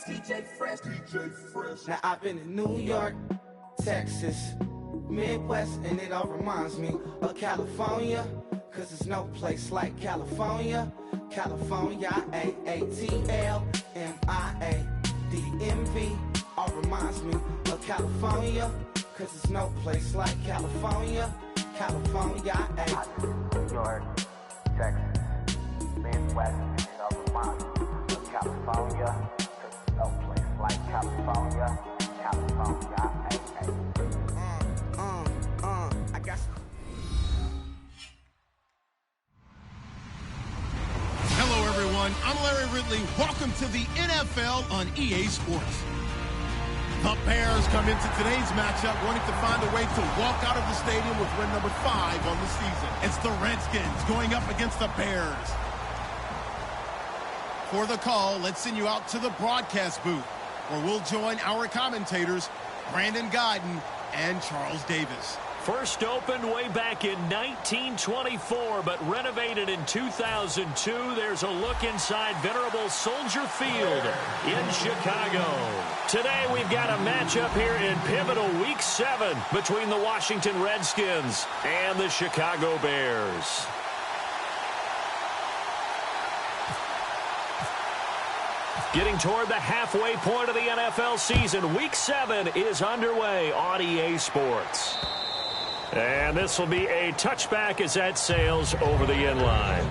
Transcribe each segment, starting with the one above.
Now I've been in New York, Texas, Midwest, and it all reminds me of California, cause there's no place like California. California, AATLMIADMV, all reminds me of California, cause there's no place like California. California, New York, Texas, Midwest, and it all reminds me of California, cause there's no place like California. California, I got some. Hello, everyone. I'm Larry Ridley. Welcome to the NFL on EA Sports. The Bears come into today's matchup wanting to find a way to walk out of the stadium with win number 5 on the season. It's the Redskins going up against the Bears. For the call, let's send you out to the broadcast booth, where we'll join our commentators, Brandon Guyton and Charles Davis. First opened way back in 1924, but renovated in 2002. There's a look inside venerable Soldier Field in Chicago. Today we've got a matchup here in pivotal Week 7 between the Washington Redskins and the Chicago Bears. Getting toward the halfway point of the NFL season, Week 7 is underway on EA Sports. And this will be a touchback as that sails over the end line.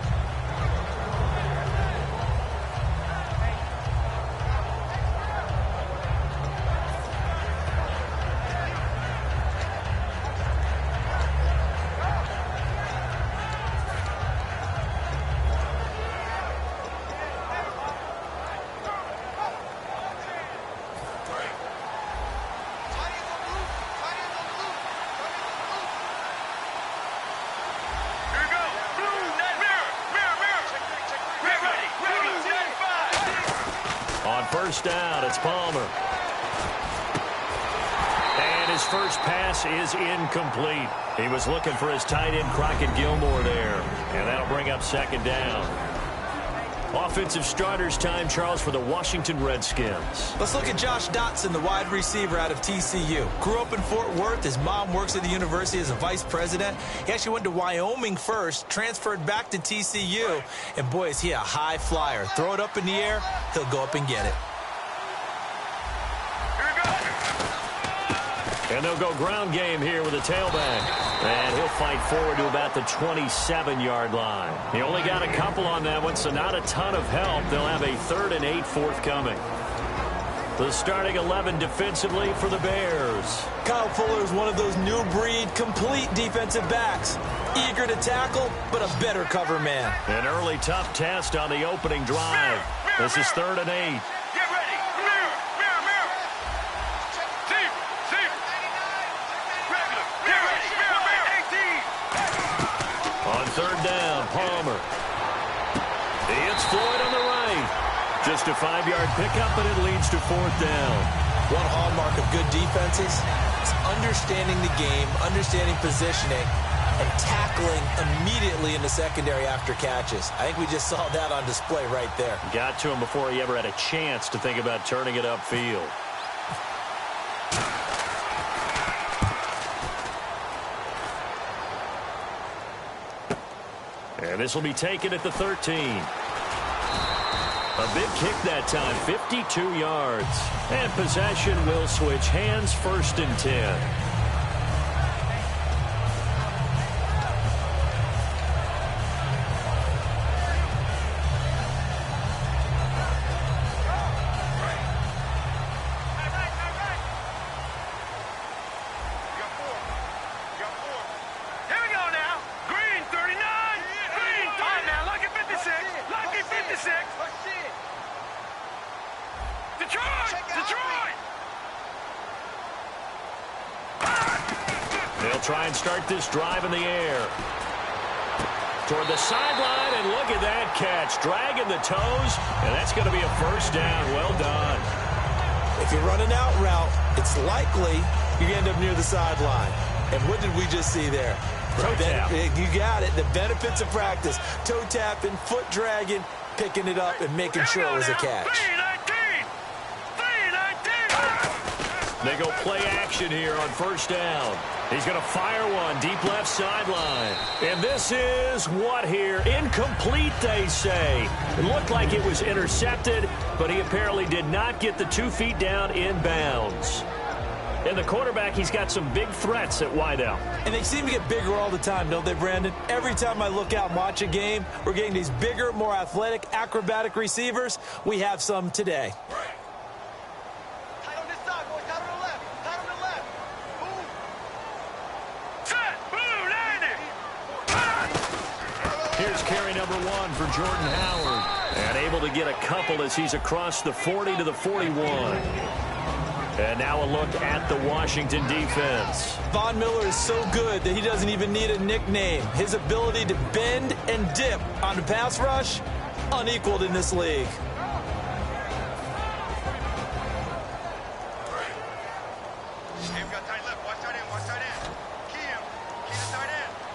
First down, it's Palmer. And his first pass is incomplete. He was looking for his tight end, Crockett Gilmore, there. And that'll bring up second down. Offensive starters time, Charles, for the Washington Redskins. Let's look at Josh Dotson, the wide receiver out of TCU. Grew up in Fort Worth. His mom works at the university as a vice president. He actually went to Wyoming first, transferred back to TCU, and boy, is he a high flyer. Throw it up in the air, he'll go up and get it. And they'll go ground game here with a tailback. And he'll fight forward to about the 27-yard line. He only got a couple on that one, so not a ton of help. They'll have a 3rd and 8 forthcoming. The starting 11 defensively for the Bears. Kyle Fuller is one of those new breed, complete defensive backs. Eager to tackle, but a better cover man. An early tough test on the opening drive. This is 3rd and 8. Third down, Palmer. It's Floyd on the right. Just a 5-yard pickup, and it leads to 4th down. One hallmark of good defenses is understanding the game, understanding positioning, and tackling immediately in the secondary after catches. I think we just saw that on display right there. Got to him before he ever had a chance to think about turning it upfield. And this will be taken at the 13. A big kick that time, 52 yards. And possession will switch hands, 1st and 10. They'll try and start this drive in the air. Toward the sideline, and look at that catch. Dragging the toes, and that's going to be a 1st down. Well done. If you're running out route, it's likely you end up near the sideline. And what did we just see there? Toe tap. You got it. The benefits of practice. Toe tapping, foot dragging, picking it up, and making sure it was a catch. They go play action here on first down. He's going to fire one deep left sideline. And this is what here? Incomplete, they say. It looked like it was intercepted, but he apparently did not get the 2 feet down in bounds. And the quarterback, he's got some big threats at wideout. And they seem to get bigger all the time, don't they, Brandon? Every time I look out and watch a game, we're getting these bigger, more athletic, acrobatic receivers. We have some today. Tight on this side, boys. Tight on the left. Tight on the left. Move. Set. Blue, landing. Here's carry number 1 for Jordan Howard. And able to get a couple as he's across the 40 to the 41. And now a look at the Washington defense. Von Miller is so good that he doesn't even need a nickname. His ability to bend and dip on the pass rush, unequaled in this league.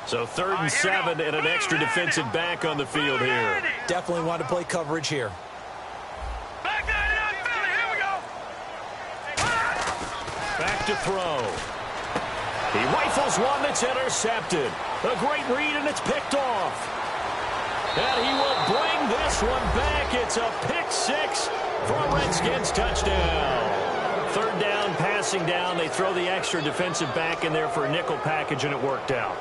So 3rd and 7 and an extra defensive back on the field here. Definitely want to play coverage here. Back that up, Philly. Here we go. Back to throw. He rifles one that's intercepted. A great read, and it's picked off. And he will bring this one back. It's a pick 6 for a Redskins touchdown. 3rd down, passing down. They throw the extra defensive back in there for a nickel package, and it worked out.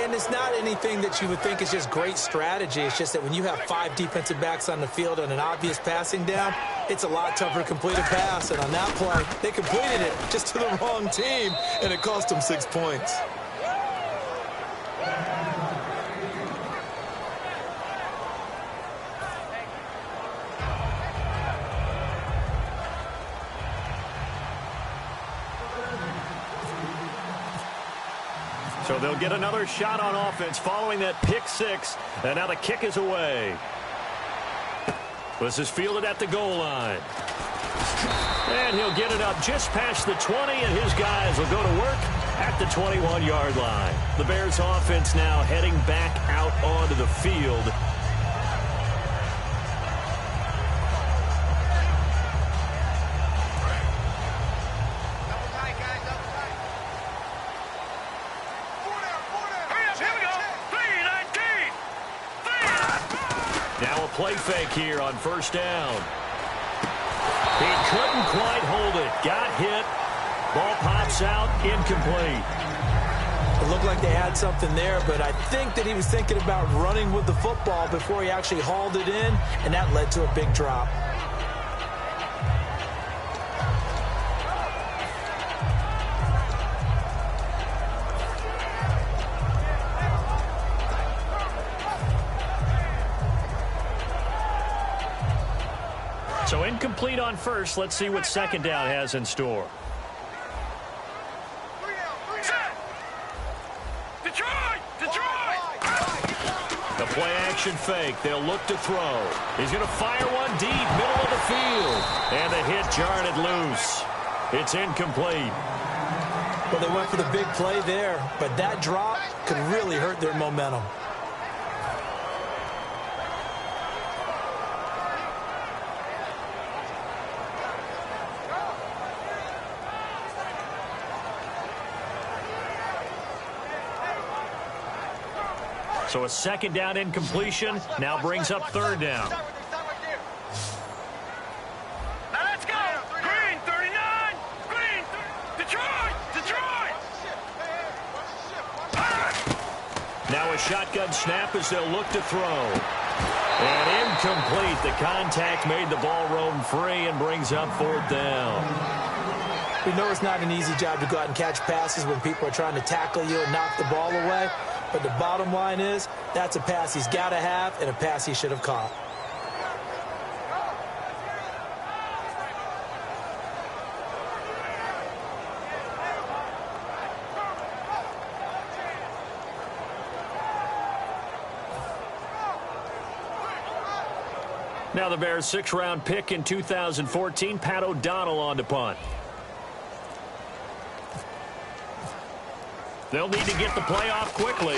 And it's not anything that you would think is just great strategy. It's just that when you have 5 defensive backs on the field on an obvious passing down, it's a lot tougher to complete a pass. And on that play, they completed it just to the wrong team, and it cost them 6 points. So they'll get another shot on offense following that pick 6. And now the kick is away. This is fielded at the goal line. And he'll get it up just past the 20, and his guys will go to work at the 21-yard line. The Bears offense now heading back out onto the field. Now a play fake here on first down. He couldn't quite hold it. Got hit. Ball pops out. Incomplete. It looked like they had something there, but I think that he was thinking about running with the football before he actually hauled it in, and that led to a big drop. So incomplete on first. Let's see what second down has in store. The play-action fake. They'll look to throw. He's going to fire one deep, middle of the field. And the hit jarred it loose. It's incomplete. Well, they went for the big play there, but that drop could really hurt their momentum. So a second down incompletion now brings up third down. Now let's go. Green, 39. Green, Detroit. Now a shotgun snap as they'll look to throw. And incomplete. The contact made the ball roam free and brings up 4th down. We know it's not an easy job to go out and catch passes when people are trying to tackle you and knock the ball away. But the bottom line is, that's a pass he's got to have and a pass he should have caught. Now the Bears' 6th-round pick in 2014, Pat O'Donnell on to punt. They'll need to get the play off quickly.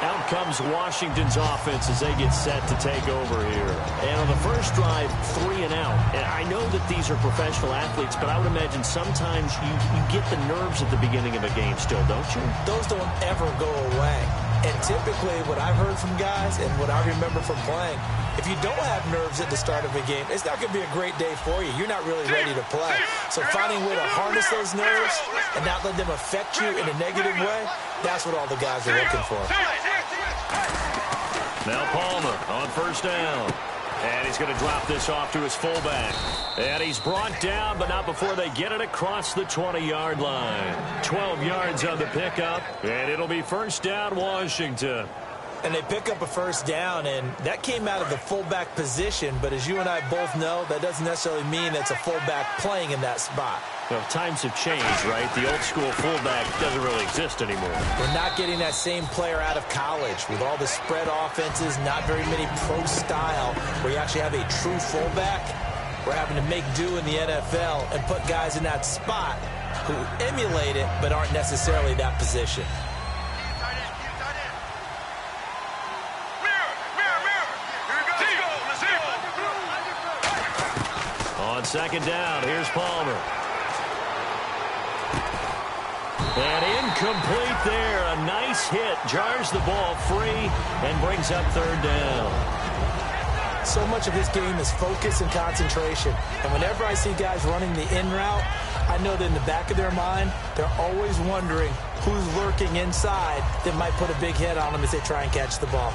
Out comes Washington's offense as they get set to take over here. And on the first drive, 3 and out. And I know that these are professional athletes, but I would imagine sometimes you get the nerves at the beginning of a game still, don't you? Those don't ever go away. And typically what I've heard from guys and what I remember from playing, if you don't have nerves at the start of a game, it's not going to be a great day for you. You're not really ready to play. So finding a way to harness those nerves and not let them affect you in a negative way, that's what all the guys are looking for. Now Palmer on first down. And he's going to drop this off to his fullback. And he's brought down, but not before they get it across the 20-yard line. 12 yards on the pickup, and it'll be first down Washington. And they pick up a first down, and that came out of the fullback position. But as you and I both know, that doesn't necessarily mean that's a fullback playing in that spot. Well, times have changed, right? The old school fullback doesn't really exist anymore. We're not getting that same player out of college with all the spread offenses, not very many pro style, where you actually have a true fullback. We're having to make do in the NFL and put guys in that spot who emulate it but aren't necessarily that position. On second down, here's Palmer. And incomplete there. A nice hit. Jars the ball free and brings up third down. So much of this game is focus and concentration. And whenever I see guys running the in route, I know that in the back of their mind, they're always wondering who's lurking inside that might put a big hit on them as they try and catch the ball.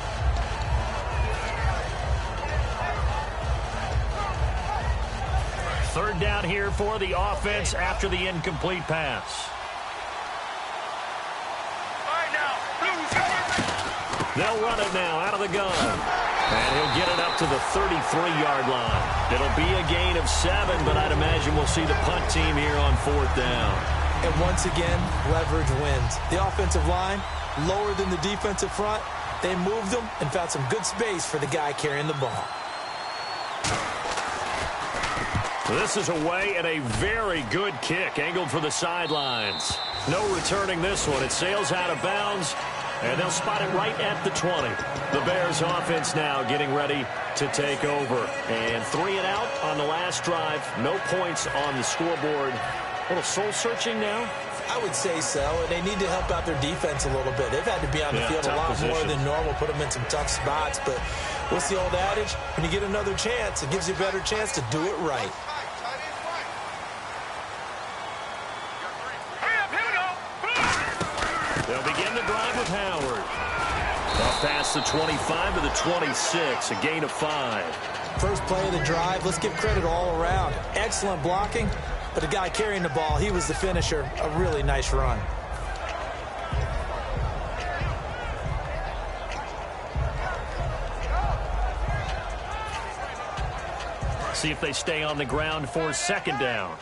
Third down here for the offense after the incomplete pass. They'll run it now out of the gun. And he'll get it up to the 33-yard line. It'll be a gain of 7, but I'd imagine we'll see the punt team here on fourth down. And once again, leverage wins. The offensive line, lower than the defensive front. They moved them and found some good space for the guy carrying the ball. This is away and a very good kick angled for the sidelines. No returning this one. It sails out of bounds, and they'll spot it right at the 20. The Bears offense now getting ready to take over. And 3 and out on the last drive. No points on the scoreboard. A little soul-searching now? I would say so, and they need to help out their defense a little bit. They've had to be on the field a lot more than normal, put them in some tough spots. But what's the old adage? When you get another chance, it gives you a better chance to do it right. They'll begin the drive with Howard. Up past the 25 to the 26, a gain of 5. First play of the drive, let's give credit all around. Excellent blocking, but the guy carrying the ball, he was the finisher. A really nice run. See if they stay on the ground for second down.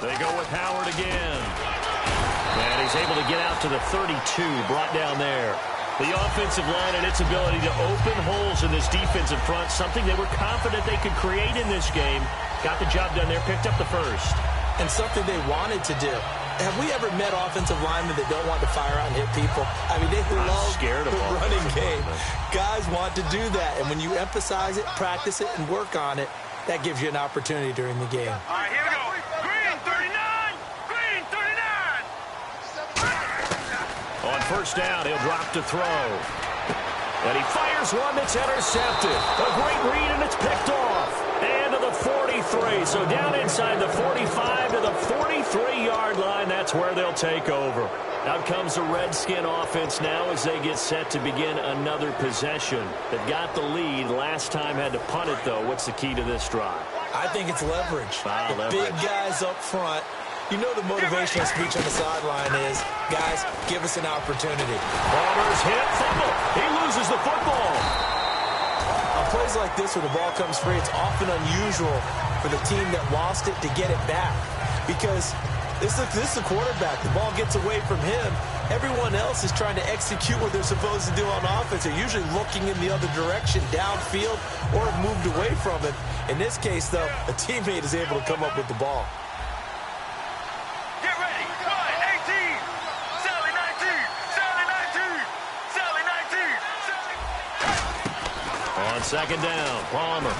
They go with Howard again. And he's able to get out to the 32, brought down there. The offensive line and its ability to open holes in this defensive front, something they were confident they could create in this game. Got the job done there, picked up the first. And something they wanted to do. Have we ever met offensive linemen that don't want to fire out and hit people? I mean, they love the running game. Guys want to do that. And when you emphasize it, practice it, and work on it, that gives you an opportunity during the game. All right, here we go. Green 39! Green 39! On first down, he'll drop to throw. And he fires one that's intercepted. A great read, and it's picked off. And to the 43. So down inside the 45 to the 43-yard line. That's where they'll take over. Out comes the Redskin offense now as they get set to begin another possession. They've got the lead. Last time had to punt it, though. What's the key to this drive? I think it's leverage. Big guys up front. You know the motivational speech on the sideline is, guys, give us an opportunity. Palmer's hit, fumble. He loses the football. On plays like this where the ball comes free, it's often unusual for the team that lost it to get it back. Because This is the quarterback. The ball gets away from him. Everyone else is trying to execute what they're supposed to do on offense. They're usually looking in the other direction, downfield, or have moved away from it. In this case, though, a teammate is able to come up with the ball. Get ready. 1, 18. Sally 19. Sally 19. Sally 19. On second down, Palmer.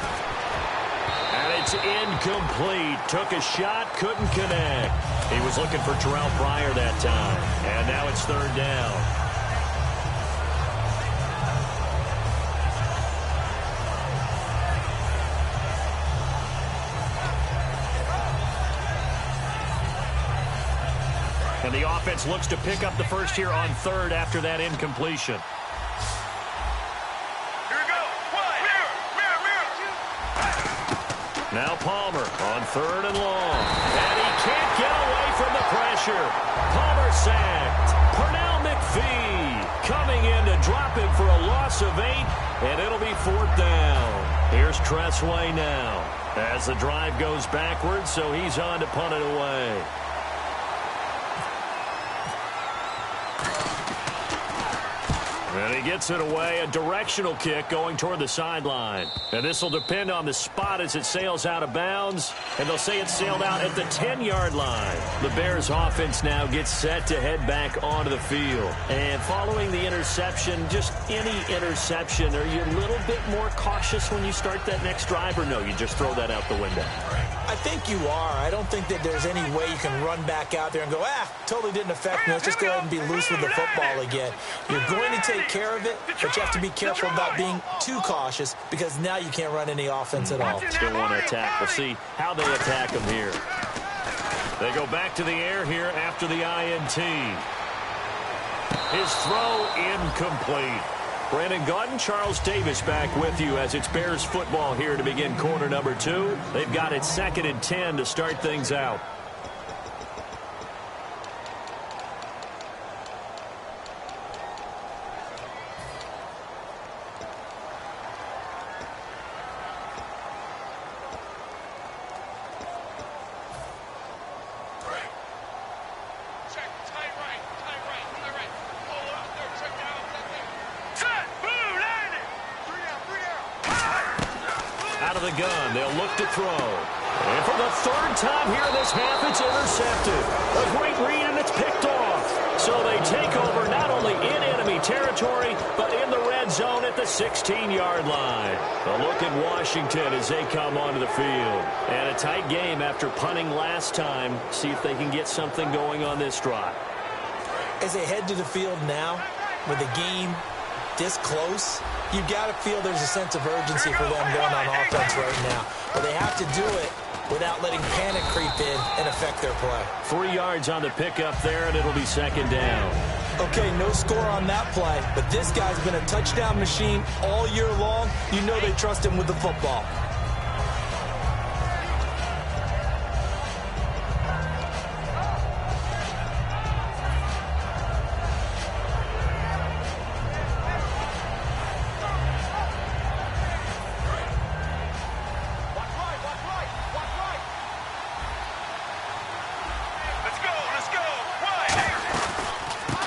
And it's incomplete. Took a shot, couldn't connect. He was looking for Terrell Pryor that time. And now it's third down. And the offense looks to pick up the first here on third after that incompletion. Now Palmer on third and long. And he can't get away from the pressure. Palmer sacked. Pernell McPhee coming in to drop him for a loss of 8. And it'll be fourth down. Here's Tressway now. As the drive goes backwards, so he's on to punt it away. And he gets it away, a directional kick going toward the sideline. And this will depend on the spot as it sails out of bounds. And they'll say it sailed out at the 10-yard line. The Bears offense now gets set to head back onto the field. And following the interception, just any interception, are you a little bit more cautious when you start that next drive, or no, you just throw that out the window? I think you are. I don't think that there's any way you can run back out there and go, totally didn't affect me. Let's just go ahead and be loose with the football again. You're going to take care of it, but you have to be careful about being too cautious because now you can't run any offense at all. Still want to attack. We'll see how they attack him here. They go back to the air here after the INT. His throw incomplete. Brandon Gaudin, Charles Davis back with you as it's Bears football here to begin quarter number 2. They've got it 2nd and 10 to start things out. Out of the gun, they'll look to throw. And for the third time here in this half, it's intercepted. A great read, and it's picked off. So they take over not only in enemy territory, but in the red zone at the 16-yard line. A look at Washington as they come onto the field. And a tight game after punting last time. See if they can get something going on this drive. As they head to the field now, with the game this close, you've got to feel there's a sense of urgency for them going on offense right now. But they have to do it without letting panic creep in and affect their play. 3 yards on the pickup there, and it'll be second down. Okay, no score on that play, but this guy's been a touchdown machine all year long. You know they trust him with the football.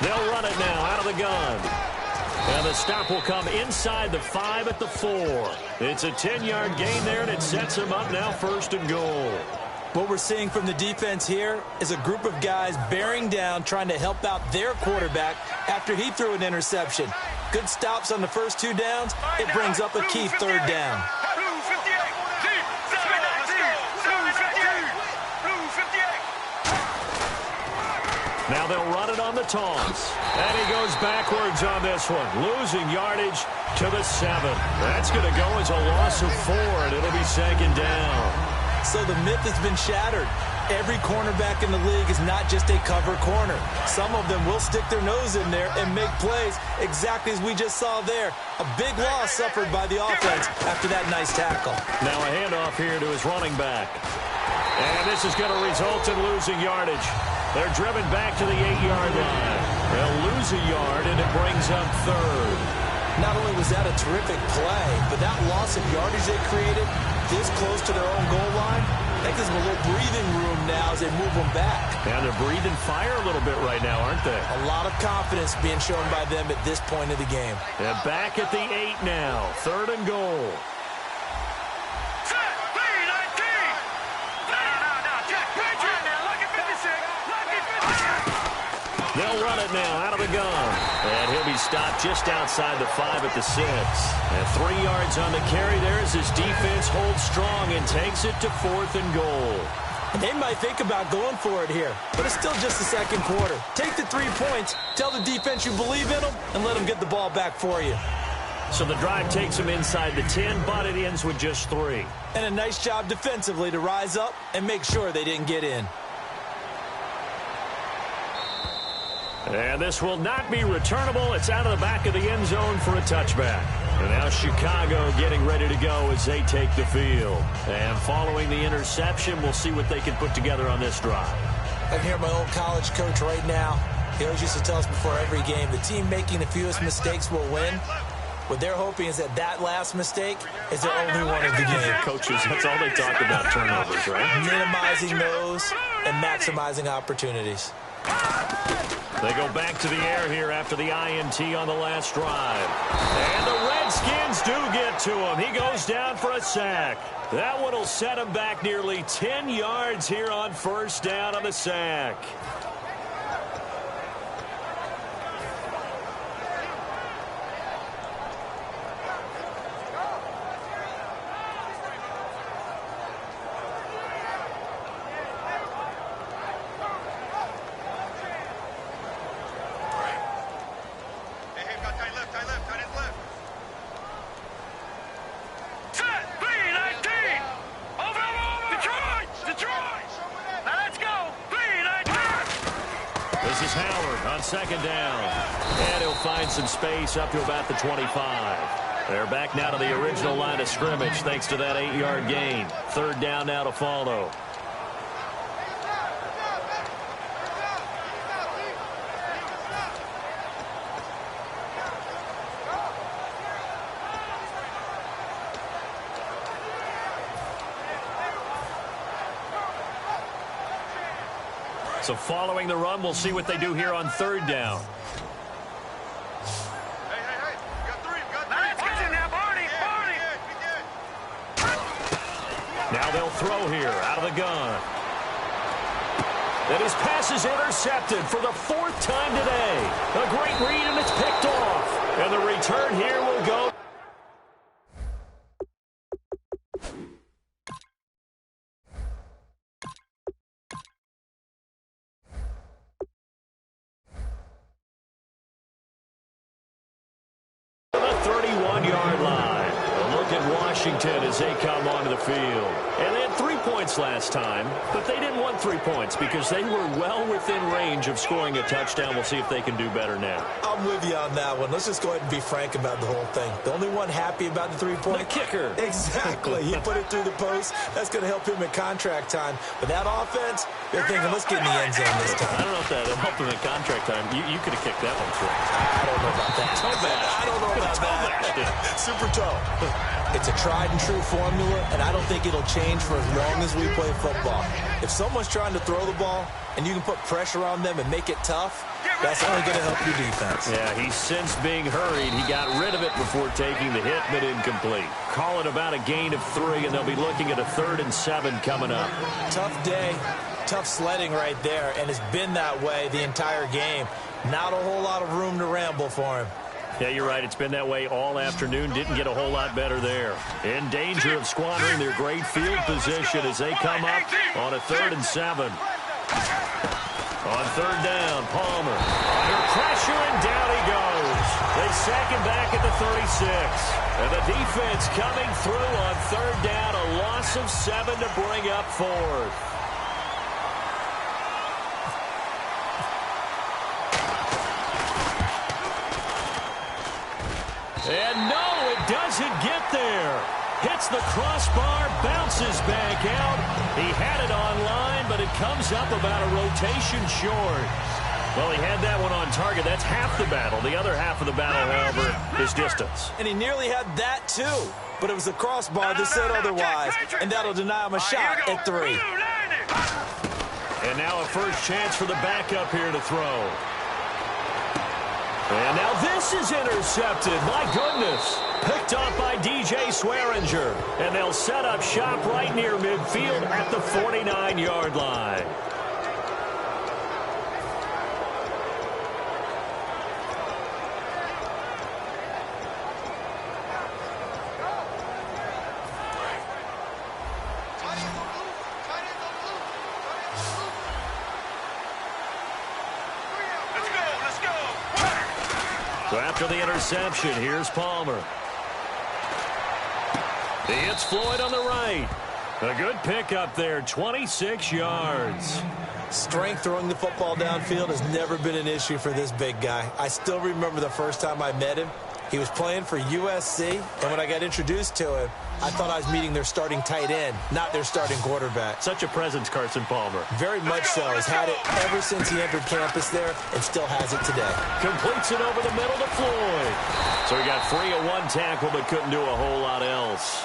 They'll run it now out of the gun. And the stop will come inside the 5 at the 4. It's a 10-yard gain there, and it sets them up now 1st and goal. What we're seeing from the defense here is a group of guys bearing down, trying to help out their quarterback after he threw an interception. Good stops on the first 2 downs. It brings up a key 3rd down. Now they'll run it on the taunts. And he goes backwards on this one, losing yardage to the 7. That's going to go as a loss of 4, and it'll be second down. So the myth has been shattered. Every cornerback in the league is not just a cover corner. Some of them will stick their nose in there and make plays exactly as we just saw there. A big loss suffered by the offense after that nice tackle. Now a handoff here to his running back. And this is going to result in losing yardage. They're driven back to the 8-yard line. They'll lose a yard, and it brings up 3rd. Not only was that a terrific play, but that loss of yardage they created this close to their own goal line, That gives them a little breathing room now as they move them back. And they're breathing fire a little bit right now, aren't they? A lot of confidence being shown by them at this point of the game. And back at the 8 now. 3rd and goal. They'll run it now out of the gun. And he'll be stopped just outside the 5 at the 6. And 3 yards on the carry there as his defense holds strong and takes it to 4th and goal. They might think about going for it here, but it's still just the second quarter. Take the 3 points, tell the defense you believe in them, and let them get the ball back for you. So the drive takes them inside the 10, but it ends with just 3. And a nice job defensively to rise up and make sure they didn't get in. And this will not be returnable. It's out of the back of the end zone for a touchback. And now Chicago getting ready to go as they take the field. And following the interception, we'll see what they can put together on this drive. I can hear my old college coach right now. He always used to tell us before every game, the team making the fewest mistakes will win. What they're hoping is that last mistake is their only one of the game. Coaches, that's all they talk about, turnovers, right? Minimizing those and maximizing opportunities. They go back to the air here after the INT on the last drive. And the Redskins do get to him. He goes down for a sack. That one will set him back nearly 10 yards here on 1st down on the sack. This is Howard on 2nd down. And he'll find some space up to about the 25. They're back now to the original line of scrimmage thanks to that 8-yard gain. 3rd down now to follow. So following the run, we'll see what they do here on 3rd down. Hey, we got 3, we got 3. Let's get in there, Barney. Now they'll throw here out of the gun. And his pass is intercepted for the 4th time today. A great read, and it's picked off. And the return here will go. Washington as they come onto the field. And they had 3 points last time, but they didn't want 3 points because they were well within range of scoring a touchdown. We'll see if they can do better now. I'm with you on that one. Let's just go ahead and be frank about the whole thing. The only one happy about the 3-point. The kicker. Exactly. He put it through the post. That's going to help him at contract time. But that offense, they're thinking, let's get in the end zone this time. I don't know if that helped him at contract time. You could have kicked that one for him. I don't know about that. Toe bash. I don't know about that. Super toe. It's a tried and true formula, and I don't think it'll change for as long as we play football. If someone's trying to throw the ball and you can put pressure on them and make it tough, that's only going to help your defense. Yeah, he's since being hurried. He got rid of it before taking the hit, but incomplete. Call it about a gain of 3, and they'll be looking at a 3rd and 7 coming up. Tough day, tough sledding right there, and it's been that way the entire game. Not a whole lot of room to ramble for him. Yeah, you're right. It's been that way all afternoon. Didn't get a whole lot better there. In danger of squandering their great field position as they come up on a 3rd and 7. On 3rd down, Palmer. Under pressure, and down he goes. They sack him back at the 36. And the defense coming through on 3rd down. A loss of 7 to bring up 4th. And no, it doesn't get there. Hits the crossbar, bounces back out. He had it online, but it comes up about a rotation short. Well, he had that one on target. That's half the battle. The other half of the battle, however, is distance. And he nearly had that, too. but it was the crossbar that said otherwise, and that'll deny him a shot at 3. And now a first chance for the backup here to throw. And now this is intercepted. My goodness. Picked up by DJ Swearinger. And they'll set up shop right near midfield at the 49-yard line. So after the interception, here's Palmer. It's Floyd on the right. A good pickup there, 26 yards. Strength throwing the football downfield has never been an issue for this big guy. I still remember the first time I met him. He was playing for USC, and when I got introduced to him, I thought I was meeting their starting tight end, not their starting quarterback. Such a presence, Carson Palmer. Very much so. He's had it ever since he entered campus there and still has it today. Completes it over the middle to Floyd. So he got free of one tackle but couldn't do a whole lot else.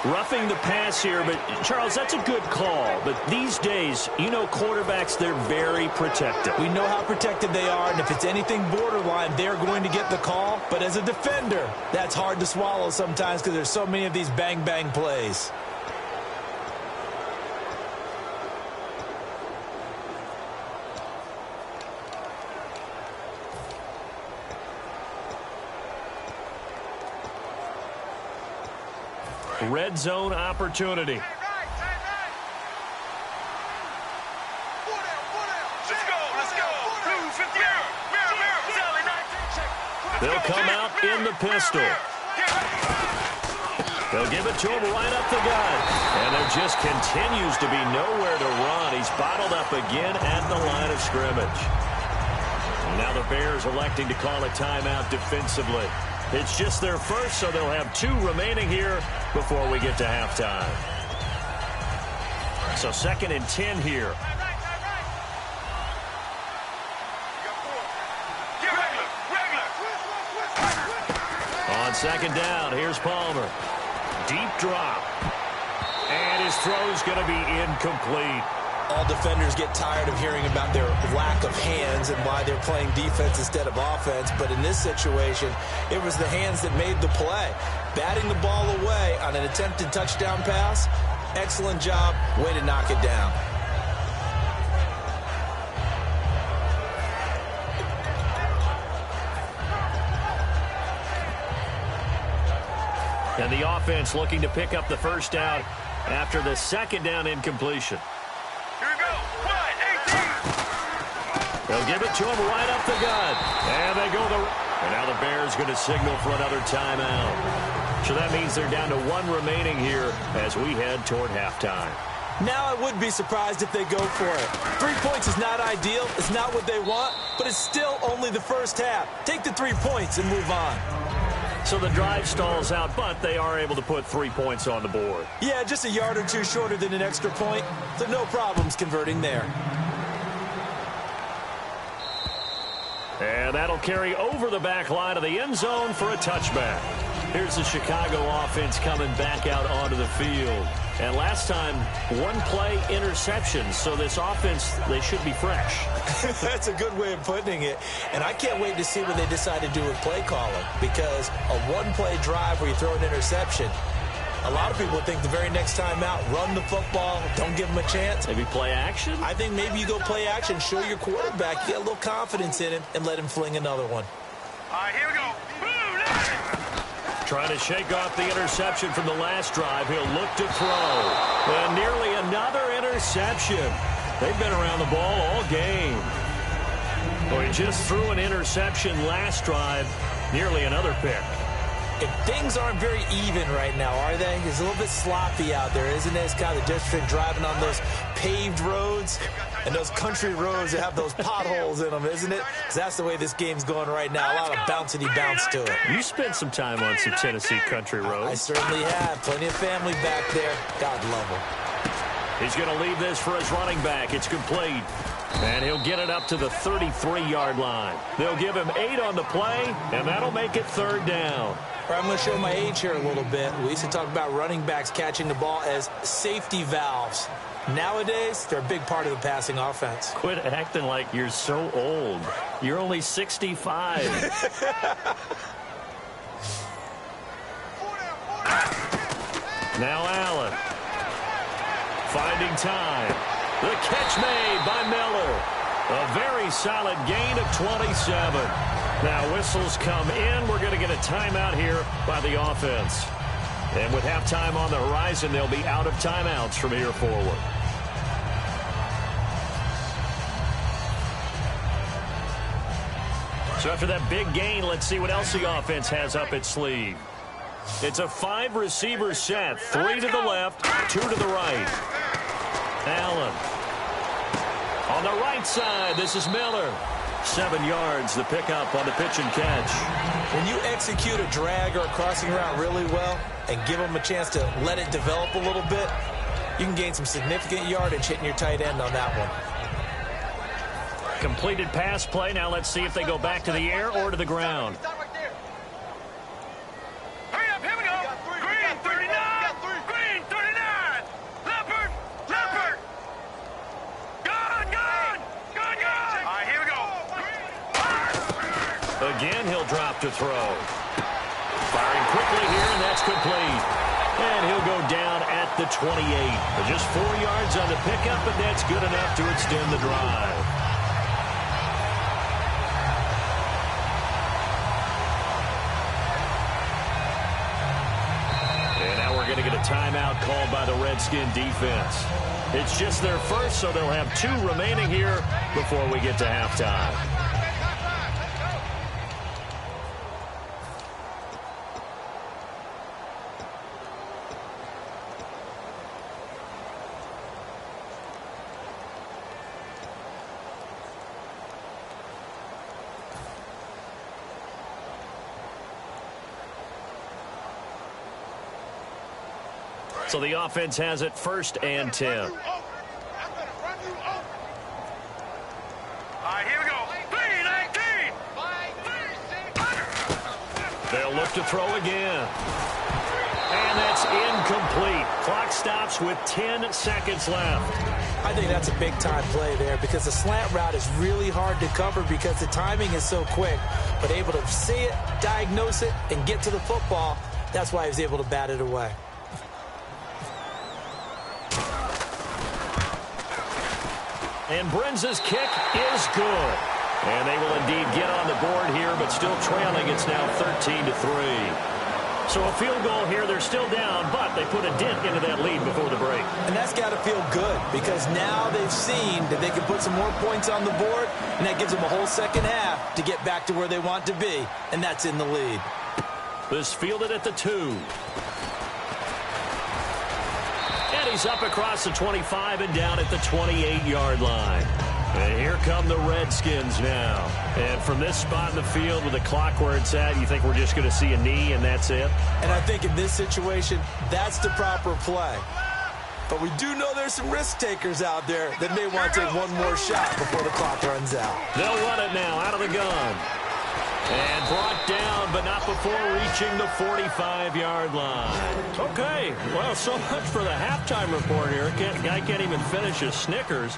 Roughing the pass here, but Charles, that's a good call. But these days, you know, quarterbacks, they're very protective. We know how protected they are, and if it's anything borderline, they're going to get the call. But as a defender, that's hard to swallow sometimes because there's so many of these bang-bang plays. Red zone opportunity. Let's go. 250. They'll come out in the pistol. They'll give it to him right up the gut. And there just continues to be nowhere to run. He's bottled up again at the line of scrimmage. And now the Bears electing to call a timeout defensively. It's just their first, so they'll have 2 remaining here before we get to halftime. So 2nd and 10 here. On 2nd down, here's Palmer. Deep drop. And his throw's going to be incomplete. All defenders get tired of hearing about their lack of hands and why they're playing defense instead of offense. But in this situation, it was the hands that made the play. Batting the ball away on an attempted touchdown pass. Excellent job. Way to knock it down. And the offense looking to pick up the first down after the 2nd down incompletion. They'll give it to him right up the gut. And they go and now the Bears going to signal for another timeout. So that means they're down to 1 remaining here as we head toward halftime. Now I would be surprised if they go for it. 3 points is not ideal. It's not what they want, but it's still only the first half. Take the 3 points and move on. So the drive stalls out, but they are able to put 3 points on the board. Yeah, just a yard or 2 shorter than an extra point, so no problems converting there. And that'll carry over the back line of the end zone for a touchback. Here's the Chicago offense coming back out onto the field. And last time, 1 play interception. So this offense, they should be fresh. That's a good way of putting it. And I can't wait to see what they decide to do with play calling. Because a 1-play drive where you throw an interception, a lot of people think the very next time out, run the football, don't give them a chance. Maybe play action? I think maybe you go play action, show your quarterback, get a little confidence in him, and let him fling another one. All right, here we go. Trying to shake off the interception from the last drive. He'll look to throw. And nearly another interception. They've been around the ball all game. Well, he just threw an interception last drive. Nearly another pick. If things aren't very even right now, are they? It's a little bit sloppy out there, isn't it? It's kind of the difference between driving on those paved roads and those country roads that have those potholes in them, isn't it? Because that's the way this game's going right now. A lot of bouncy bounce to it. You spent some time on some Tennessee country roads. I certainly have. Plenty of family back there. God love them. He's going to leave this for his running back. It's complete. And he'll get it up to the 33-yard line. They'll give him 8 on the play, and that'll make it 3rd down. I'm going to show my age here a little bit. We used to talk about running backs catching the ball as safety valves. Nowadays, they're a big part of the passing offense. Quit acting like you're so old. You're only 65. Now Allen. Finding time. The catch made by Miller. A very solid gain of 27. Now whistles come in. We're going to get a timeout here by the offense. And with halftime on the horizon, they'll be out of timeouts from here forward. So after that big gain, let's see what else the offense has up its sleeve. It's a 5-receiver set. 3 to the left, 2 to the right. Allen. On the right side, this is Miller. 7 yards, the pickup on the pitch and catch. When you execute a drag or a crossing route really well and give them a chance to let it develop a little bit, you can gain some significant yardage hitting your tight end on that one. Completed pass play. Now let's see if they go back to the air or to the ground. Hurry up, here we go. Green 39. Green 39. Leopard. Leopard. Gone. All right, here we go. Again, he'll drop to throw. Firing quickly here, and that's complete. And he'll go down at the 28. Just 4 yards on the pickup, but that's good enough to extend the drive. Going to get a timeout called by the Redskin defense. It's just their first, so they'll have 2 remaining here before we get to halftime. So the offense has it 1st and 10. All right, here we go. 3-19. They'll look to throw again. And that's incomplete. Clock stops with 10 seconds left. I think that's a big-time play there because the slant route is really hard to cover because the timing is so quick. But able to see it, diagnose it, and get to the football, that's why he was able to bat it away. And Brenza's kick is good. And they will indeed get on the board here, but still trailing. It's now 13-3. So a field goal here. They're still down, but they put a dent into that lead before the break. And that's got to feel good because now they've seen that they can put some more points on the board, and that gives them a whole second half to get back to where they want to be, and that's in the lead. This fielded at the 2. And he's up across the 25 and down at the 28-yard line. And here come the Redskins now. And from this spot in the field with the clock where it's at, you think we're just going to see a knee and that's it? And I think in this situation, that's the proper play. But we do know there's some risk takers out there that may want to take one more shot before the clock runs out. They'll run it now out of the gun. And brought down, but not before reaching the 45-yard line. Okay, well, so much for the halftime report here. Guy can't even finish his Snickers.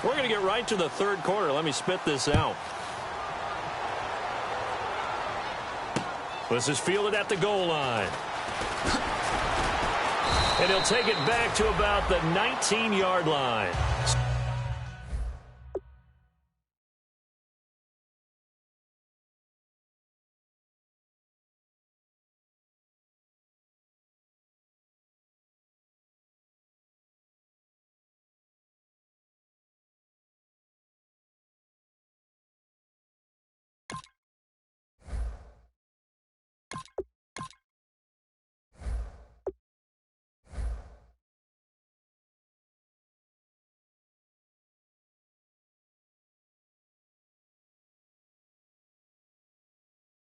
We're going to get right to the 3rd quarter. Let me spit this out. This is fielded at the goal line. And he'll take it back to about the 19-yard line.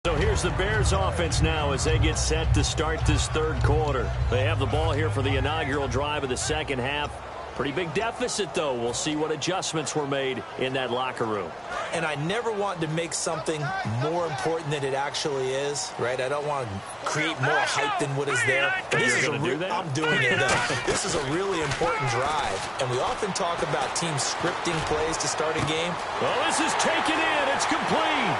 So here's the Bears offense now as they get set to start this 3rd quarter. They have the ball here for the inaugural drive of the 2nd half. Pretty big deficit, though. We'll see what adjustments were made in that locker room. and I never want to make something more important than it actually is, right? I don't want to create more hype than what is there. But this is I'm doing it, though. This is a really important drive, and we often talk about teams scripting plays to start a game. Well, this is taken in. It's complete.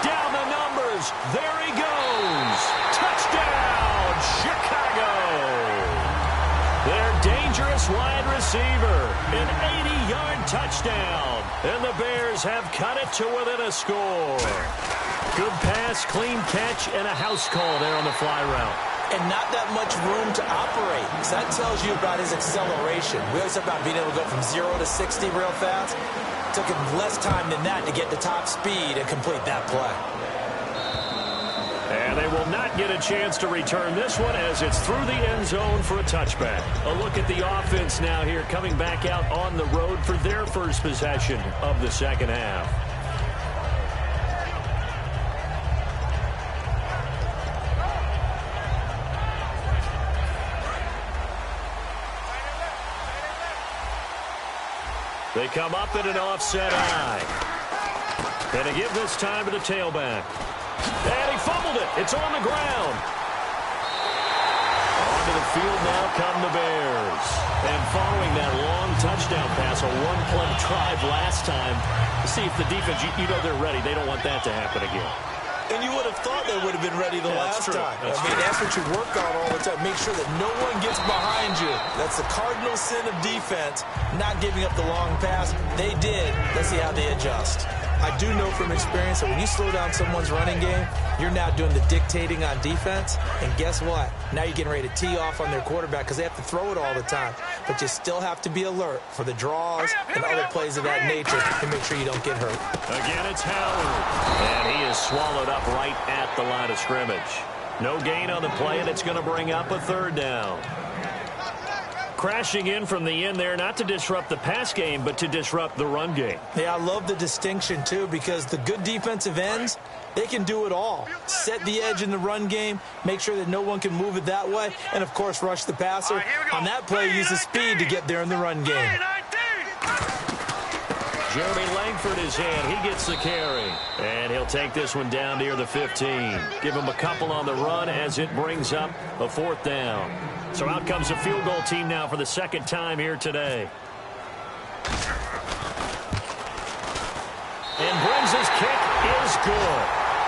Down the numbers. There he goes. Touchdown, Chicago. Their dangerous wide receiver. An 80-yard touchdown. And the Bears have cut it to within a score. Good pass, clean catch, and a house call there on the fly route. And not that much room to operate. So that tells you about his acceleration. We always talk about being able to go from 0 to 60 real fast. It took him less time than that to get to top speed and complete that play. And they will not get a chance to return this one as it's through the end zone for a touchback. A look at the offense now here coming back out on the road for their first possession of the second half. They come up in an offset eye. And they give this time to the tailback. And he fumbled it. It's on the ground. Onto the field now come the Bears. And following that long touchdown pass, a one-play drive last time, see if the defense, you know they're ready. They don't want that to happen again. And you would have thought they would have been ready the last time. That's what you work on all the time. Make sure that no one gets behind you. That's the cardinal sin of defense, not giving up the long pass. They did. Let's see how they adjust. I do know from experience that when you slow down someone's running game, you're now doing the dictating on defense. And guess what? Now you're getting ready to tee off on their quarterback because they have to throw it all the time. But you still have to be alert for the draws and other plays of that nature to make sure you don't get hurt. Again, it's Howard. And he is swallowed up right at the line of scrimmage. No gain on the play, and it's going to bring up a third down. Crashing in from the end there, not to disrupt the pass game, but to disrupt the run game. Yeah, I love the distinction, too, because the good defensive ends, they can do it all. Set the edge in the run game, make sure that no one can move it that way, and, of course, rush the passer. On that play, use the speed to get there in the run game. Jeremy Langford is in. He gets the carry. And he'll take this one down near the 15. Give him a couple on the run as it brings up a fourth down. So out comes the field goal team now for the second time here today. And Briggs' kick is good.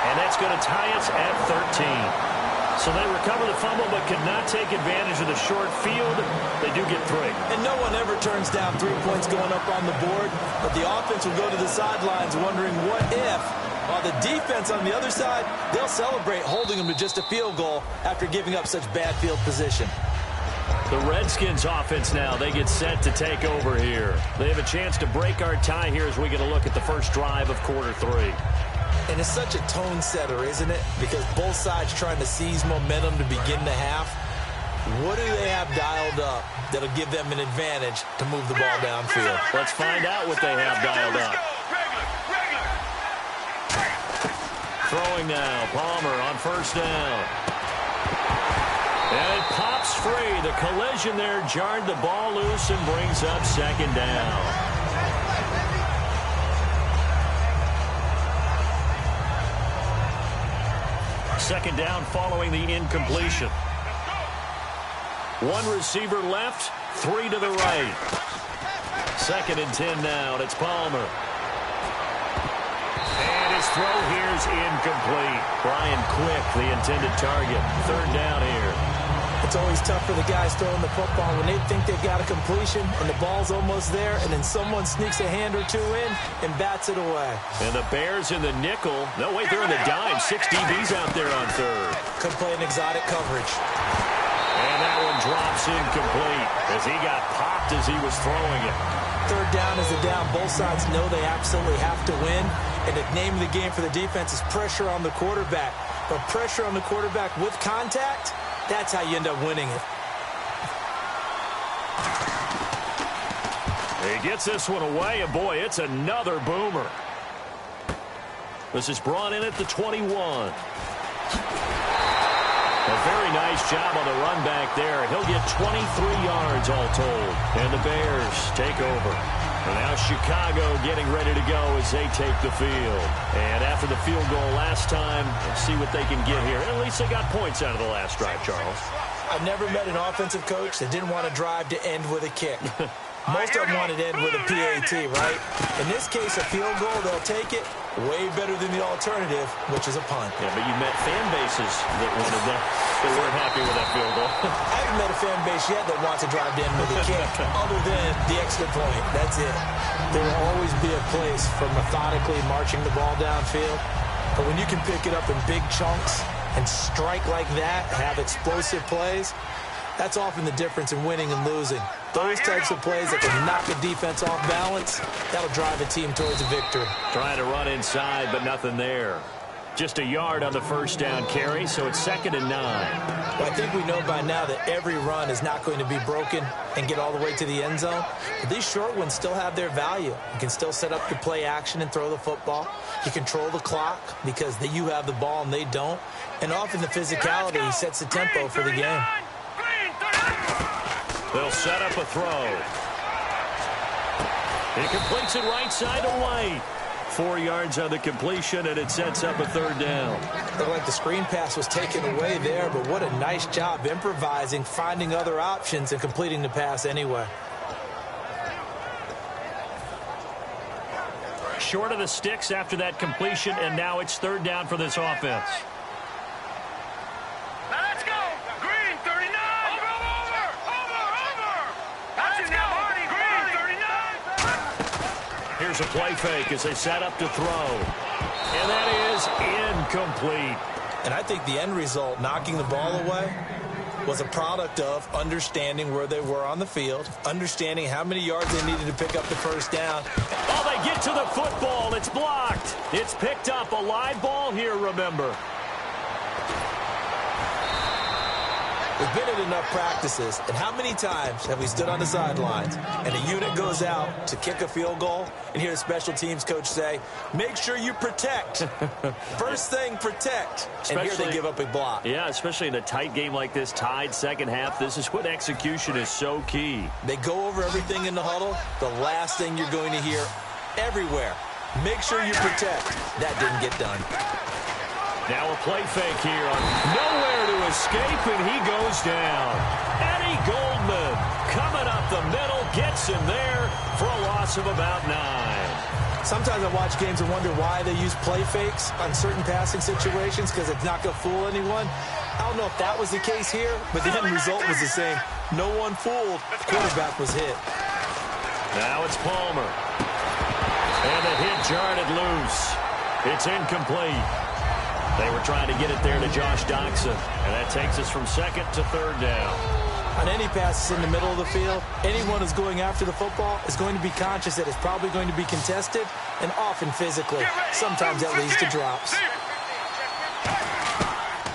And that's going to tie us at 13. So they recover the fumble but could not take advantage of the short field. They do get 3. And no one ever turns down 3 points going up on the board. But the offense will go to the sidelines wondering what if. While the defense on the other side, they'll celebrate holding them to just a field goal after giving up such bad field position. The Redskins offense now, they get set to take over here. They have a chance to break our tie here as we get a look at the first drive of quarter 3. And it's such a tone setter, isn't it? Because both sides trying to seize momentum to begin the half. What do they have dialed up that'll give them an advantage to move the ball downfield? Let's find out what they have dialed up. Throwing now, Palmer on first down. And it pops free. The collision there jarred the ball loose and brings up second down. Second down following the incompletion. One receiver left, 3 to the right. 2nd and 10 now, and it's Palmer. And his throw here's incomplete. Brian Quick, the intended target. 3rd down here. It's always tough for the guys throwing the football when they think they've got a completion and the ball's almost there, and then someone sneaks a hand or 2 in and bats it away. And the Bears in the nickel. No, wait, they're in the dime. 6 DBs out there on 3rd. Could play an exotic coverage. And that one drops incomplete as he got popped as he was throwing it. 3rd down is a down. Both sides know they absolutely have to win. And the name of the game for the defense is pressure on the quarterback. But pressure on the quarterback with contact, that's how you end up winning it. He gets this one away, and boy, it's another boomer. This is brought in at the 21. A very nice job on the run back there. He'll get 23 yards all told. And the Bears take over. And now Chicago getting ready to go as they take the field. And after the field goal last time, let's see what they can get here. At least they got points out of the last drive, Charles. I've never met an offensive coach that didn't want to drive to end with a kick. Most of them want to end with a PAT, right? In this case, a field goal, they'll take it. Way better than the alternative, which is a punt. Yeah, but you met fan bases that weren't happy with that field goal. I haven't met a fan base yet that wants to drive to end with a kick, other than the extra point. That's it. There will always be a place for methodically marching the ball downfield. But when you can pick it up in big chunks and strike like that, have explosive plays, that's often the difference in winning and losing. Those types of plays that can knock a defense off balance, that'll drive a team towards a victory. Trying to run inside, but nothing there. Just a yard on the first down carry, so it's 2nd and 9. Well, I think we know by now that every run is not going to be broken and get all the way to the end zone. But these short ones still have their value. You can still set up the play action and throw the football. You control the clock because you have the ball and they don't. And often the physicality sets the tempo for the game. They'll set up a throw. He completes it right side to White. 4 yards on the completion, and it sets up a 3rd down. Looked like the screen pass was taken away there, but what a nice job improvising, finding other options, and completing the pass anyway. Short of the sticks after that completion, and now it's 3rd down for this offense. Let's go! Green, 39! Over! That's it now, Hardy! Green, 39! Here's a play fake as they set up to throw. And that is incomplete. And I think the end result, knocking the ball away, was a product of understanding where they were on the field, understanding how many yards they needed to pick up the first down. Oh, they get to the football. It's blocked. It's picked up. A live ball here, remember. We've been at enough practices, and how many times have we stood on the sidelines and a unit goes out to kick a field goal and hear the special teams coach say, make sure you protect. First thing, protect. And here they give up a block. Yeah, especially in a tight game like this, tied second half. This is when execution is so key. They go over everything in the huddle. The last thing you're going to hear everywhere, make sure you protect. That didn't get done. Now a play fake here on nowhere to escape, and he goes down. Eddie Goldman coming up the middle, gets him there for a loss of about 9. Sometimes I watch games and wonder why they use play fakes on certain passing situations because it's not going to fool anyone. I don't know if that was the case here, but the end result was the same. No one fooled. Quarterback was hit. Now it's Palmer. And the hit jarred it loose. It's incomplete. They were trying to get it there to Josh Doxson, and that takes us from 2nd to 3rd down. On any passes in the middle of the field, anyone who's going after the football is going to be conscious that it's probably going to be contested and often physically. Sometimes that leads to drops.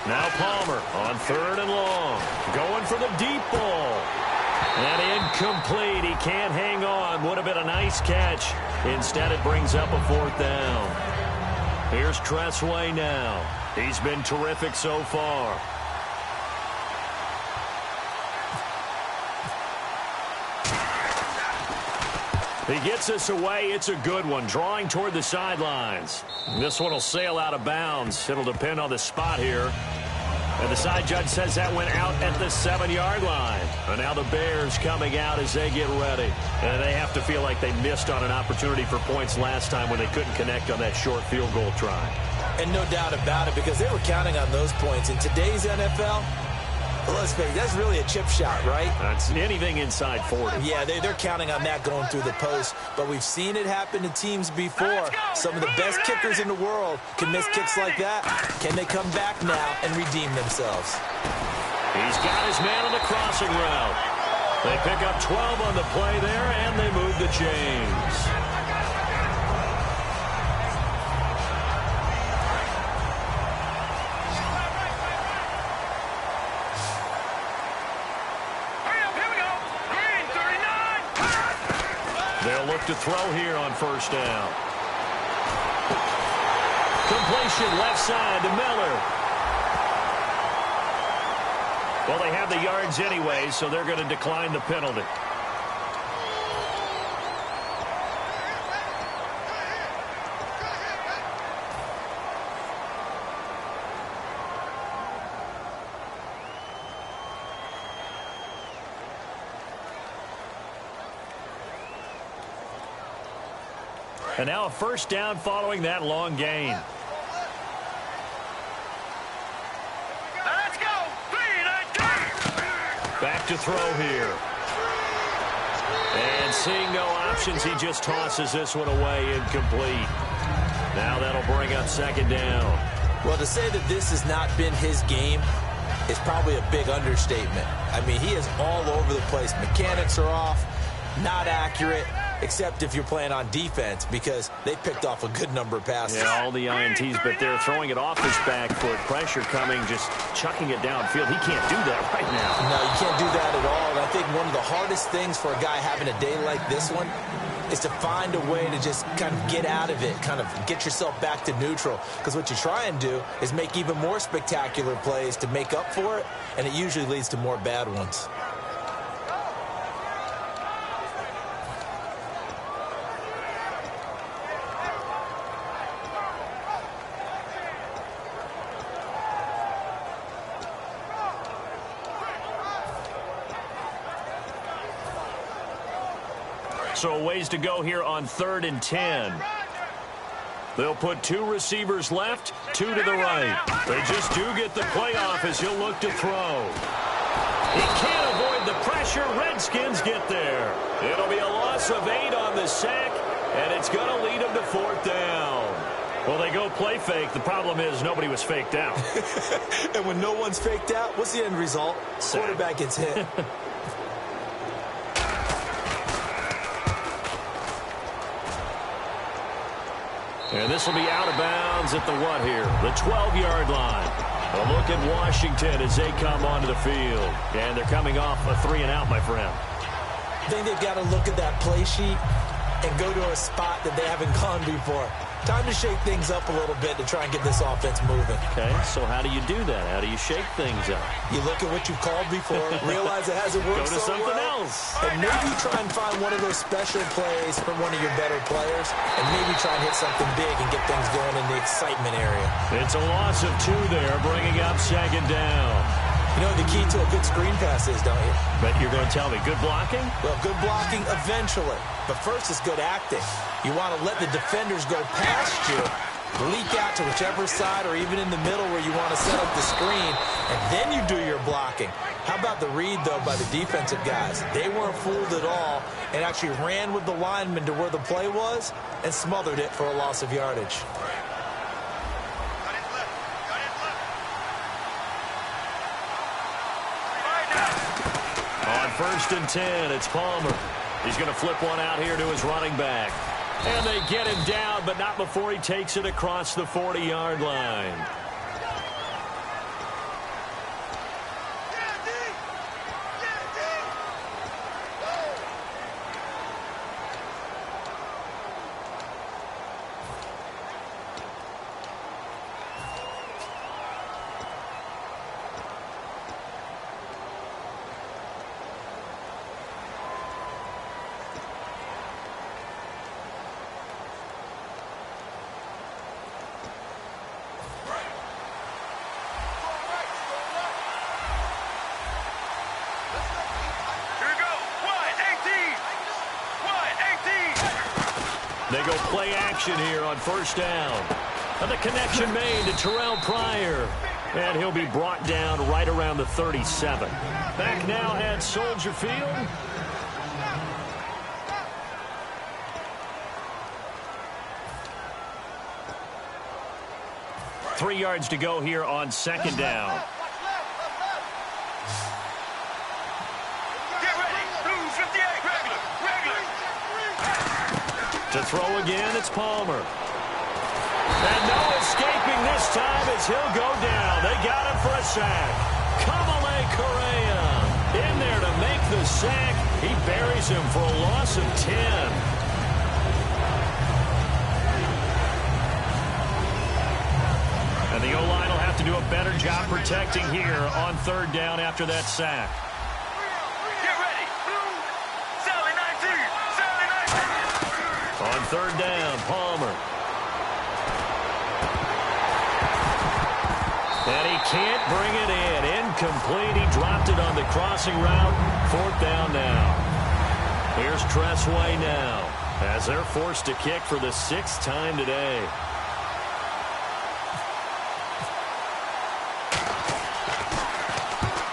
Now Palmer on 3rd and long, going for the deep ball. And incomplete. He can't hang on. Would have been a nice catch. Instead, it brings up a 4th down. Here's Tressway now. He's been terrific so far. He gets us away. It's a good one. Drawing toward the sidelines. This one will sail out of bounds. It'll depend on the spot here. And the side judge says that went out at the 7-yard line. And now the Bears coming out as they get ready. And they have to feel like they missed on an opportunity for points last time when they couldn't connect on that short field goal try. And no doubt about it, because they were counting on those points. In today's NFL, let's face it, that's really a chip shot, right? That's anything inside 40. Yeah, they're counting on that going through the post. But we've seen it happen to teams before. Some of the best kickers in the world can miss kicks like that. Can they come back now and redeem themselves? He's got his man on the crossing route. They pick up 12 on the play there, and they move the chains. They'll look to throw here on 1st down. Completion left side to Miller. Well, they have the yards anyway, so they're going to decline the penalty. And now a first down following that long gain. Let's go. 3, 9, 2. Back to throw here. And seeing no options, he just tosses this one away incomplete. Now that'll bring up second down. Well, to say that this has not been his game is probably a big understatement. I mean, he is all over the place. Mechanics are off, not accurate, except if you're playing on defense, because they picked off a good number of passes. Yeah, all the INTs, but they're throwing it off his back foot. Pressure coming, just chucking it downfield. He can't do that right now. No, you can't do that at all. And I think one of the hardest things for a guy having a day like this one is to find a way to just kind of get out of it, kind of get yourself back to neutral. Because what you try and do is make even more spectacular plays to make up for it, and it usually leads to more bad ones. So a ways to go here on 3rd and 10. They'll put 2 receivers left, 2 to the right. They just do get the play off as he'll look to throw. He can't avoid the pressure. Redskins get there. It'll be a loss of 8 on the sack, and it's going to lead them to 4th down. Well, they go play fake. The problem is nobody was faked out. And when no one's faked out, what's the end result? Sack. Quarterback gets hit. And this will be out of bounds at the what here? The 12-yard line. A look at Washington as they come onto the field. And they're coming off a 3-and-out, my friend. I think they've got to look at that play sheet and go to a spot that they haven't gone before. Time to shake things up a little bit to try and get this offense moving. Okay, so how do you do that? How do you shake things up? You look at what you've called before, realize it hasn't worked Go to so something well, else. and maybe try and find one of those special plays from one of your better players, and maybe try and hit something big and get things going in the excitement area. It's a loss of 2 there, bringing up second down. You know what the key to a good screen pass is, don't you? But you're going to tell me, good blocking? Well, good blocking eventually. But first is good acting. You want to let the defenders go past you, leak out to whichever side or even in the middle where you want to set up the screen, and then you do your blocking. How about the read, though, by the defensive guys? They weren't fooled at all and actually ran with the lineman to where the play was and smothered it for a loss of yardage. On 1st and 10, it's Palmer. He's going to flip one out here to his running back. And they get him down, but not before he takes it across the 40-yard line. They go play action here on 1st down. And the connection made to Terrell Pryor. And he'll be brought down right around the 37. Back now at Soldier Field. Three yards to go here on 2nd down. To throw again, it's Palmer. And no escaping this time as he'll go down. They got him for a sack. Kamale Correa in there to make the sack. He buries him for a loss of 10. And the O-line will have to do a better job protecting here on 3rd down after that sack. On 3rd down, Palmer. And he can't bring it in. Incomplete. He dropped it on the crossing route. 4th down now. Here's Tressway now. as they're forced to kick for the 6th time today.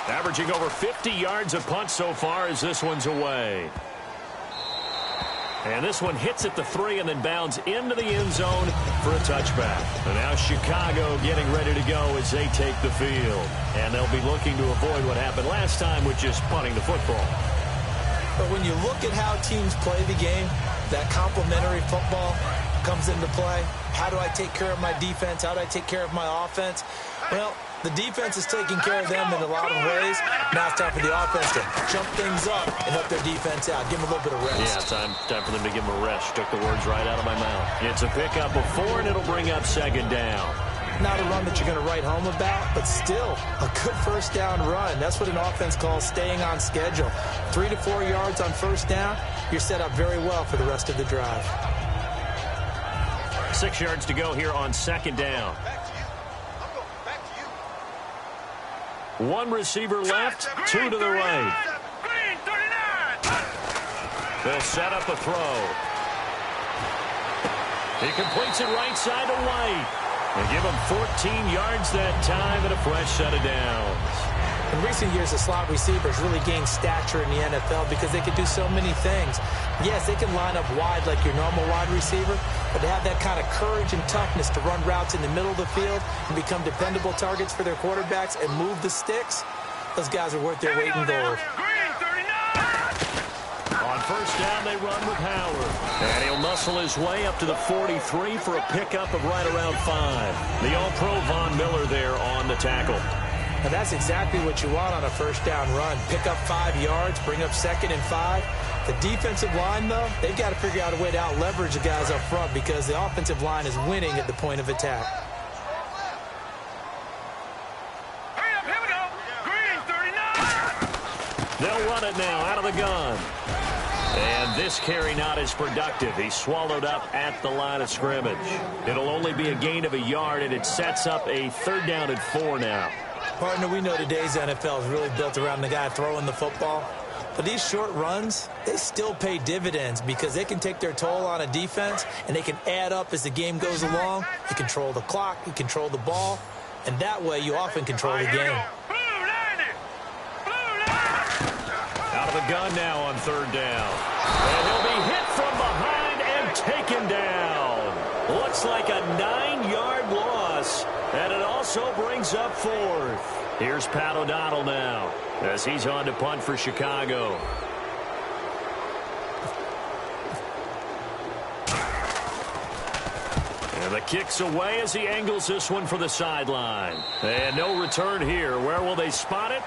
Averaging over 50 yards a punt so far as this one's away. And this one hits at the 3 and then bounds into the end zone for a touchback. And now Chicago getting ready to go as they take the field. And they'll be looking to avoid what happened last time with just punting the football. But when you look at how teams play the game, that complementary football comes into play. How do I take care of my defense? How do I take care of my offense? Well, the defense is taking care of them in a lot of ways. Now it's time for the offense to jump things up and help their defense out. Give them a little bit of rest. Yeah, time for them to give them a rest. Took the words right out of my mouth. It's a pickup of 4, and it'll bring up 2nd down. Not a run that you're going to write home about, but still a good first down run. That's what an offense calls staying on schedule. 3 to 4 yards on first down, you're set up very well for the rest of the drive. 6 yards to go here on 2nd down. One receiver left, 2 to the right. They'll set up a throw. He completes it right side to White. And give him 14 yards that time and a fresh set of downs. In recent years, the slot receivers really gained stature in the NFL because they can do so many things. Yes, they can line up wide like your normal wide receiver, but to have that kind of courage and toughness to run routes in the middle of the field and become dependable targets for their quarterbacks and move the sticks, those guys are worth their weight in gold. On first down, they run with Howard. And he'll muscle his way up to the 43 for a pickup of right around 5. The All-Pro Von Miller there on the tackle. And that's exactly what you want on a first down run. Pick up 5 yards, bring up 2nd and 5. The defensive line, though, they've got to figure out a way to out-leverage the guys up front because the offensive line is winning at the point of attack. Hurry up, here we go. Green 39. They'll run it now out of the gun. And this carry not as productive. He's swallowed up at the line of scrimmage. It'll only be a gain of a yard, and it sets up a 3rd down and 4 now. Partner, we know today's NFL is really built around the guy throwing the football. But these short runs, they still pay dividends because they can take their toll on a defense, and they can add up as the game goes along. You control the clock, you control the ball, and that way you often control the game. Out of the gun now on 3rd down. And he'll be hit from behind and taken down. Looks like a 9-yard loss. And it also brings up 4th. Here's Pat O'Donnell now as he's on to punt for Chicago. And the kick's away as he angles this one for the sideline. And no return here. Where will they spot it?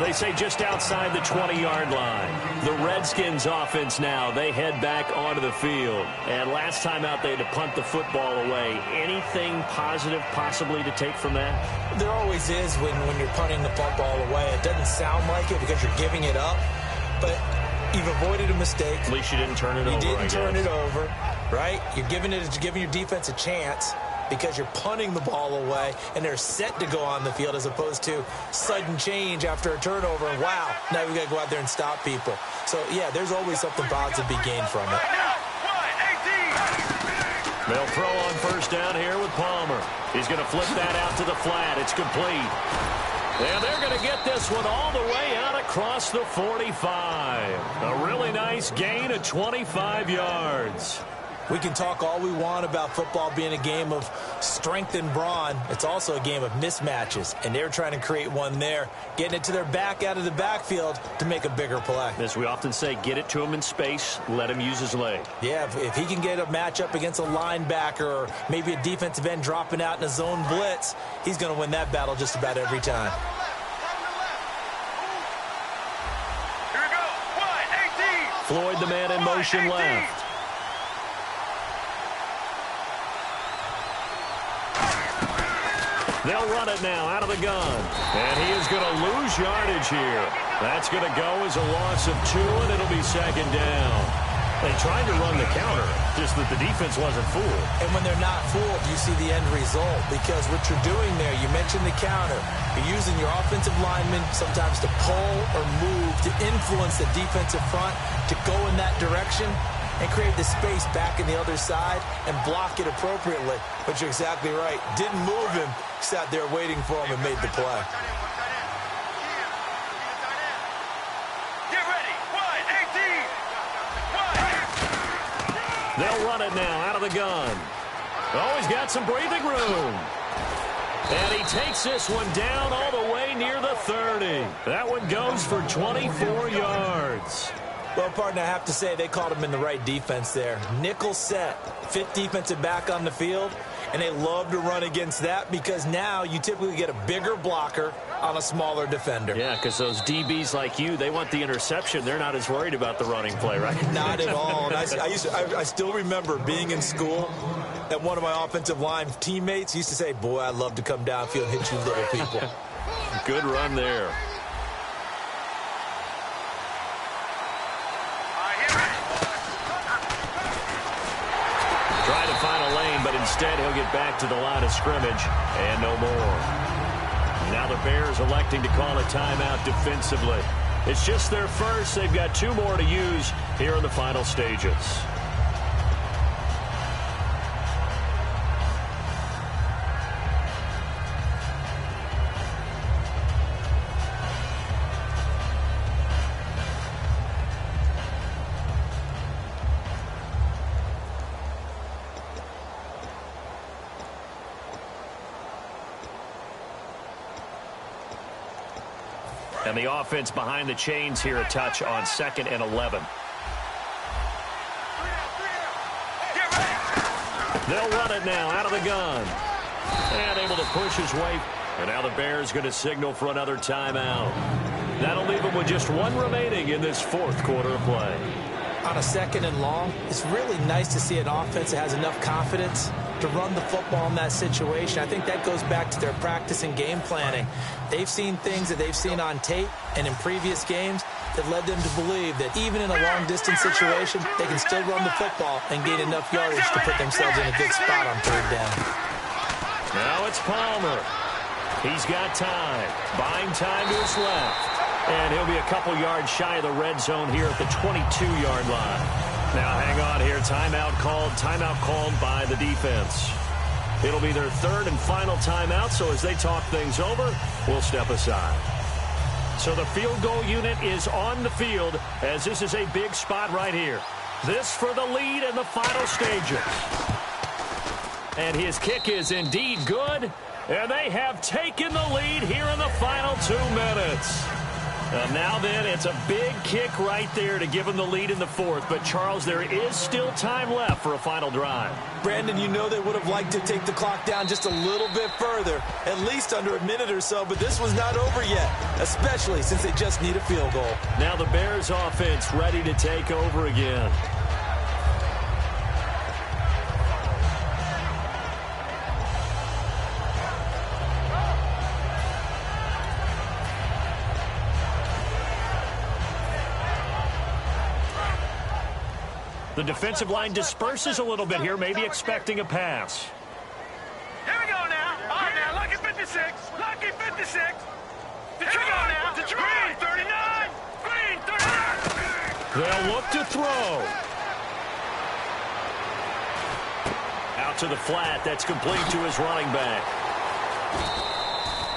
They say just outside the 20-yard line. The Redskins offense now, they head back onto the field. And last time out, they had to punt the football away. Anything positive possibly to take from that? There always is when you're punting the football away. It doesn't sound like it because you're giving it up, but you've avoided a mistake. At least you didn't turn it over, You didn't turn it over, right? You're giving your defense a chance because you're punting the ball away, and they're set to go on the field as opposed to sudden change after a turnover, and wow, now we got to go out there and stop people. So, yeah, there's always something positive to be gained from it. They'll throw on first down here with Palmer. He's going to flip that out to the flat. It's complete. And they're going to get this one all the way out across the 45. A really nice gain of 25 yards. We can talk all we want about football being a game of strength and brawn. It's also a game of mismatches, and they're trying to create one there, getting it to their back out of the backfield to make a bigger play. As we often say, get it to him in space, let him use his leg. Yeah, if he can get a matchup against a linebacker or maybe a defensive end dropping out in a zone blitz, he's going to win that battle just about every time. Here we go. Floyd, the man in motion left. They'll run it now out of the gun. And he is going to lose yardage here. That's going to go as a loss of 2, and it'll be 2nd down. They tried to run the counter, just that the defense wasn't fooled. And when they're not fooled, you see the end result. Because what you're doing there, you mentioned the counter. You're using your offensive linemen sometimes to pull or move, to influence the defensive front, to go in that direction. and create the space back in the other side and block it appropriately. But you're exactly right. Didn't move him. Sat there waiting for him and made the play. Get ready. 1-18. They'll run it now out of the gun. Oh, he's got some breathing room. And he takes this one down all the way near the 30. That one goes for 24 yards. Well, partner, I have to say they called him in the right defense there. Nickel set, fifth defensive back on the field, and they love to run against that because now you typically get a bigger blocker on a smaller defender. Yeah, because those DBs like you, they want the interception. They're not as worried about the running play, right? Not at all. And I still remember being in school, and one of my offensive line teammates used to say, boy, I'd love to come downfield and hit you little people. Good run there. Trying to find a lane, but instead he'll get back to the line of scrimmage and no more. Now the Bears electing to call a timeout defensively. It's just their first. They've got 2 more to use here in the final stages. And the offense behind the chains here a touch on 2nd and 11. They'll run it now out of the gun. And able to push his way. And now the Bears going to signal for another timeout. That'll leave them with just 1 remaining in this 4th quarter of play. On a 2nd and long, it's really nice to see an offense that has enough confidence to run the football in that situation. I think that goes back to their practice and game planning. They've seen things that they've seen on tape and in previous games that led them to believe that even in a long-distance situation, they can still run the football and gain enough yardage to put themselves in a good spot on 3rd down. Now it's Palmer. He's got time. Buying time to his left. And he'll be a couple yards shy of the red zone here at the 22-yard line. Now hang on here. Timeout called by the defense. It'll be their 3rd and final timeout, so as they talk things over, we'll step aside. So the field goal unit is on the field, as this is a big spot right here. This for the lead in the final stages. And his kick is indeed good, and they have taken the lead here in the final 2 minutes. Now then, it's a big kick right there to give them the lead in the 4th. But, Charles, there is still time left for a final drive. Brandon, you know they would have liked to take the clock down just a little bit further, at least under a minute or so. But this was not over yet, especially since they just need a field goal. Now the Bears offense ready to take over again. The defensive line disperses a little bit here, maybe expecting a pass. Here we go now. All right, now, lucky 56. Lucky 56. Here we go now. Green 39. Green 39. They'll look to throw. Out to the flat. That's complete to his running back.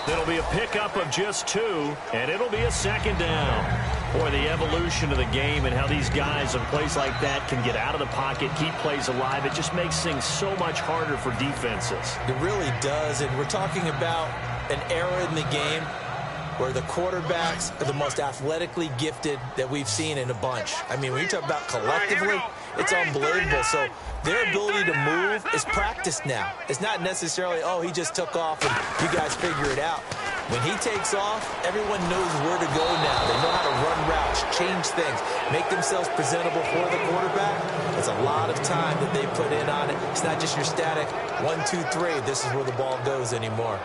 It'll be a pickup of just 2, and it'll be a 2nd down. Boy, the evolution of the game and how these guys in plays like that can get out of the pocket, keep plays alive, it just makes things so much harder for defenses. It really does, and we're talking about an era in the game where the quarterbacks are the most athletically gifted that we've seen in a bunch. I mean, when you talk about collectively, it's unbelievable. So their ability to move is practiced now. It's not necessarily, oh, he just took off and you guys figure it out. When he takes off, everyone knows where to go now. They know how to run routes, change things, make themselves presentable for the quarterback. It's a lot of time that they put in on it. It's not just your static 1, 2, 3, this is where the ball goes anymore.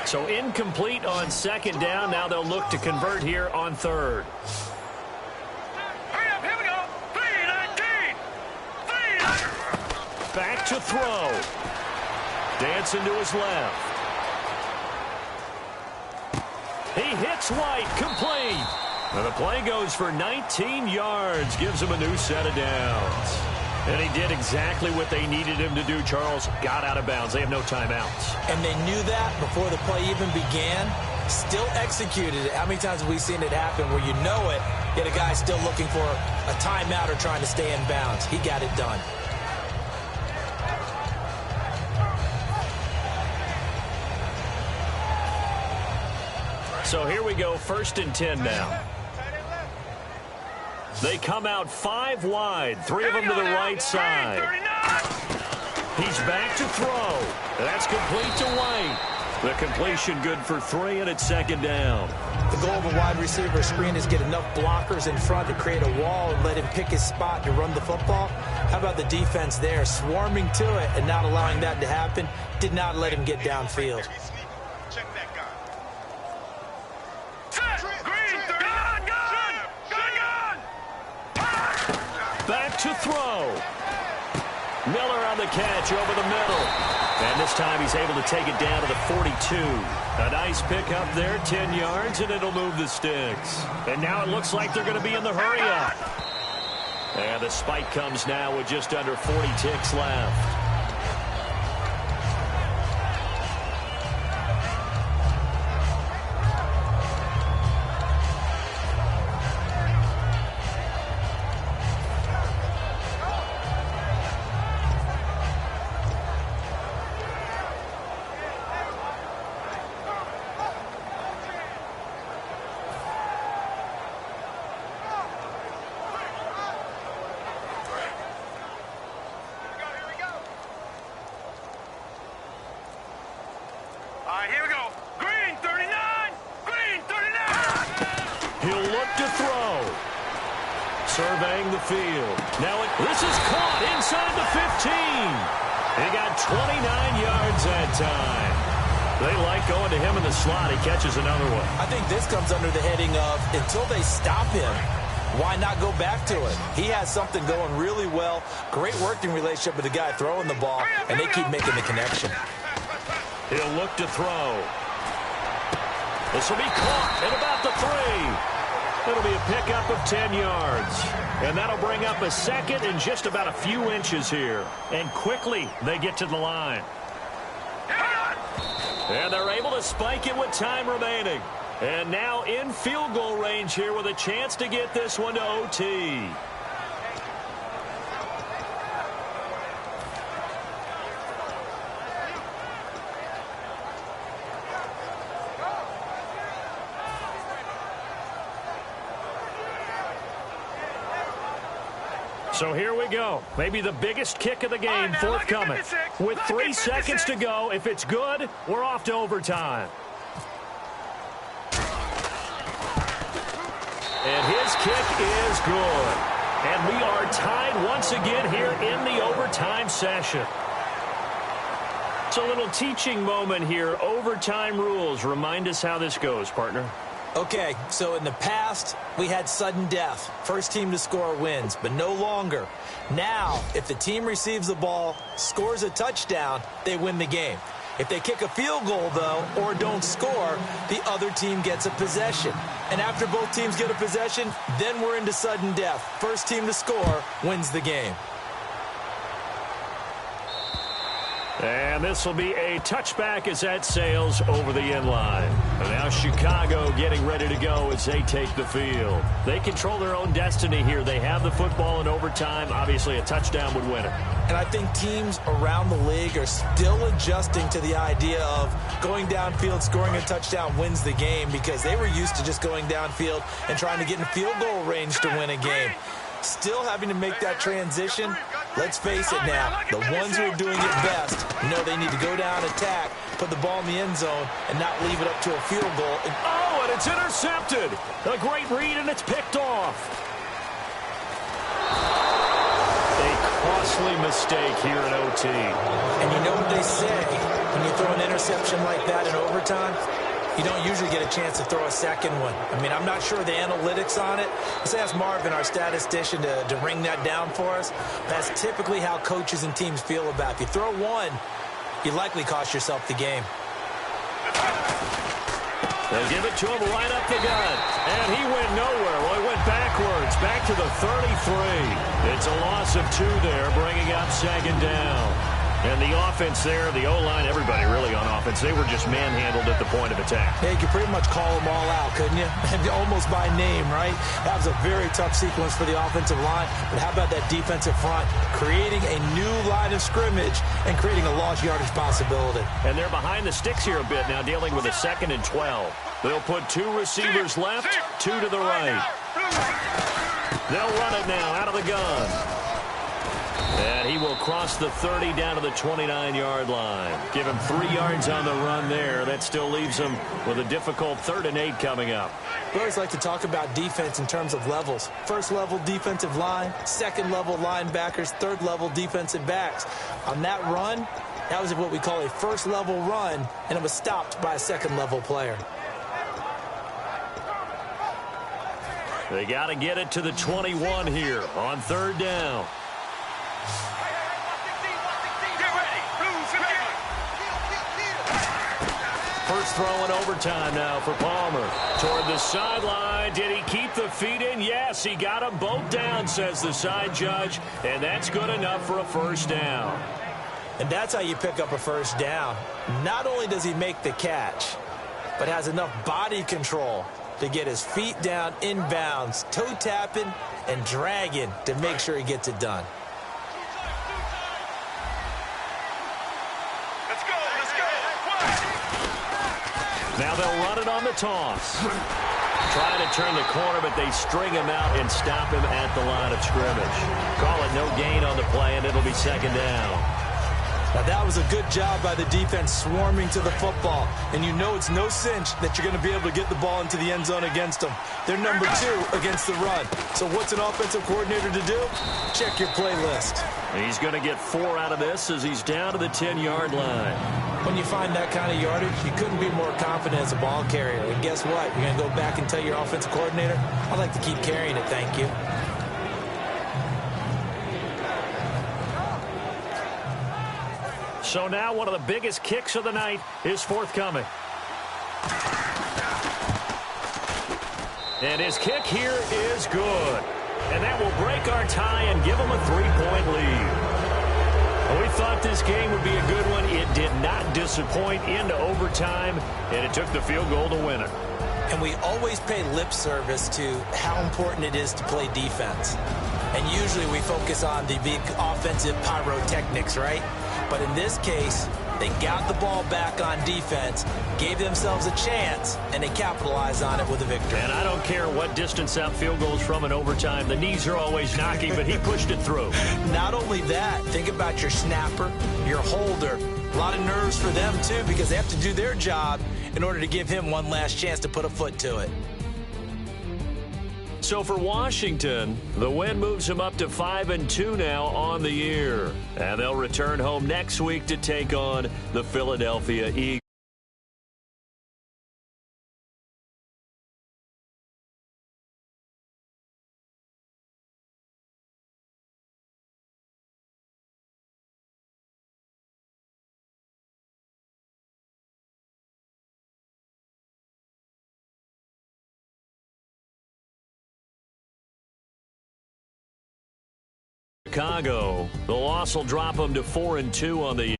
So incomplete on 2nd down. Now they'll look to convert here on 3rd. Hurry up, here we go. 3-19. 3-19. Back to throw. Dancing to his left. He hits White, complete. And the play goes for 19 yards, gives him a new set of downs. And he did exactly what they needed him to do, Charles. Got out of bounds. They have no timeouts. And they knew that before the play even began. Still executed it. How many times have we seen it happen where you know it, yet a guy still looking for a timeout or trying to stay in bounds? He got it done. So here we go, 1st and 10 now. They come out 5 wide, 3 of them to the right side. He's back to throw. That's complete to White. The completion good for 3, and it's 2nd down. The goal of a wide receiver screen is get enough blockers in front to create a wall and let him pick his spot to run the football. How about the defense there, swarming to it and not allowing that to happen? Did not let him get downfield. Check that guy. Back to throw. Miller on the catch over the middle. And this time he's able to take it down to the 42. A nice pickup there, 10 yards, and it'll move the sticks. And now it looks like they're going to be in the hurry-up. And the spike comes now with just under 40 ticks left. Here we go. Green 39. Green 39. He'll look to throw. Surveying the field. Now this is caught inside the 15. He got 29 yards that time. They like going to him in the slot. He catches another one. I think this comes under the heading of until they stop him, why not go back to it? He has something going really well. Great working relationship with the guy throwing the ball, and they keep making the connection. He'll look to throw. This will be caught at about the 3. It'll be a pickup of 10 yards. And that'll bring up a 2nd and just about a few inches here. And quickly they get to the line. And they're able to spike it with time remaining. And now in field goal range here with a chance to get this one to OT. So here we go. Maybe the biggest kick of the game forthcoming. With 3 seconds to go, if it's good, we're off to overtime. And his kick is good. And we are tied once again here in the overtime session. It's a little teaching moment here. Overtime rules. Remind us how this goes, partner. Okay, so in the past, we had sudden death. First team to score wins, but no longer. Now, if the team receives the ball, scores a touchdown, they win the game. If they kick a field goal, though, or don't score, the other team gets a possession. And after both teams get a possession, then we're into sudden death. First team to score wins the game. And this will be a touchback as that sails over the end line. And now Chicago getting ready to go as they take the field. They control their own destiny here. They have the football in overtime. Obviously, a touchdown would win it. And I think teams around the league are still adjusting to the idea of going downfield, scoring a touchdown wins the game, because they were used to just going downfield and trying to get in field goal range to win a game. Still having to make that transition. Let's face it now, the ones who are doing it best know they need to go down, attack, put the ball in the end zone, and not leave it up to a field goal. And it's intercepted. A great read, and it's picked off. A costly mistake here in OT. And you know what they say, when you throw an interception like that in overtime, you don't usually get a chance to throw a second one. I mean, I'm not sure the analytics on it. Let's ask Marvin, our statistician, to ring that down for us. That's typically how coaches and teams feel about it. If you throw one, you likely cost yourself the game. They give it to him right up the gut. And he went nowhere. Well, he went backwards, back to the 33. It's a loss of 2 there, bringing up second down. And the offense there, the O-line, everybody really on offense, they were just manhandled at the point of attack. Yeah, you could pretty much call them all out, couldn't you? Almost by name, right? That was a very tough sequence for the offensive line. But how about that defensive front creating a new line of scrimmage and creating a lost yardage possibility? And they're behind the sticks here a bit now, dealing with a 2nd and 12. They'll put 2 receivers left, 2 to the right. They'll run it now out of the gun. And he will cross the 30 down to the 29-yard line. Give him 3 yards on the run there. That still leaves him with a difficult 3rd and 8 coming up. We always like to talk about defense in terms of levels. 1st level defensive line, 2nd level linebackers, 3rd level defensive backs. On that run, that was what we call a 1st level run, and it was stopped by a 2nd level player. They got to get it to the 21 here on 3rd down. First throw in overtime now for Palmer. Toward the sideline. Did he keep the feet in? Yes, he got them both down, says the side judge. And that's good enough for a 1st down. And that's how you pick up a 1st down. Not only does he make the catch, but has enough body control to get his feet down inbounds, toe tapping and dragging to make sure he gets it done. Now they'll run it on the toss. Trying to turn the corner, but they string him out and stop him at the line of scrimmage. Call it no gain on the play, and it'll be 2nd down. Now that was a good job by the defense swarming to the football. And you know it's no cinch that you're going to be able to get the ball into the end zone against them. They're number 2 against the run. So what's an offensive coordinator to do? Check your playlist. He's going to get 4 out of this as he's down to the 10-yard line. When you find that kind of yardage, you couldn't be more confident as a ball carrier. And guess what? You're going to go back and tell your offensive coordinator, I'd like to keep carrying it, thank you. So now one of the biggest kicks of the night is forthcoming. And his kick here is good. And that will break our tie and give him a 3-point lead. We thought this game would be a good one. It did not disappoint into overtime, and it took the field goal to win it. And we always pay lip service to how important it is to play defense. And usually we focus on the big offensive pyrotechnics, right? But in this case, they got the ball back on defense, gave themselves a chance, and they capitalized on it with a victory. And I don't care what distance out field goals from in overtime. The knees are always knocking, but he pushed it through. Not only that, think about your snapper, your holder. A lot of nerves for them, too, because they have to do their job in order to give him one last chance to put a foot to it. So for Washington, the win moves them up to 5-2 now on the year. And they'll return home next week to take on the Philadelphia Eagles. Chicago. The loss will drop them to 4-2 on the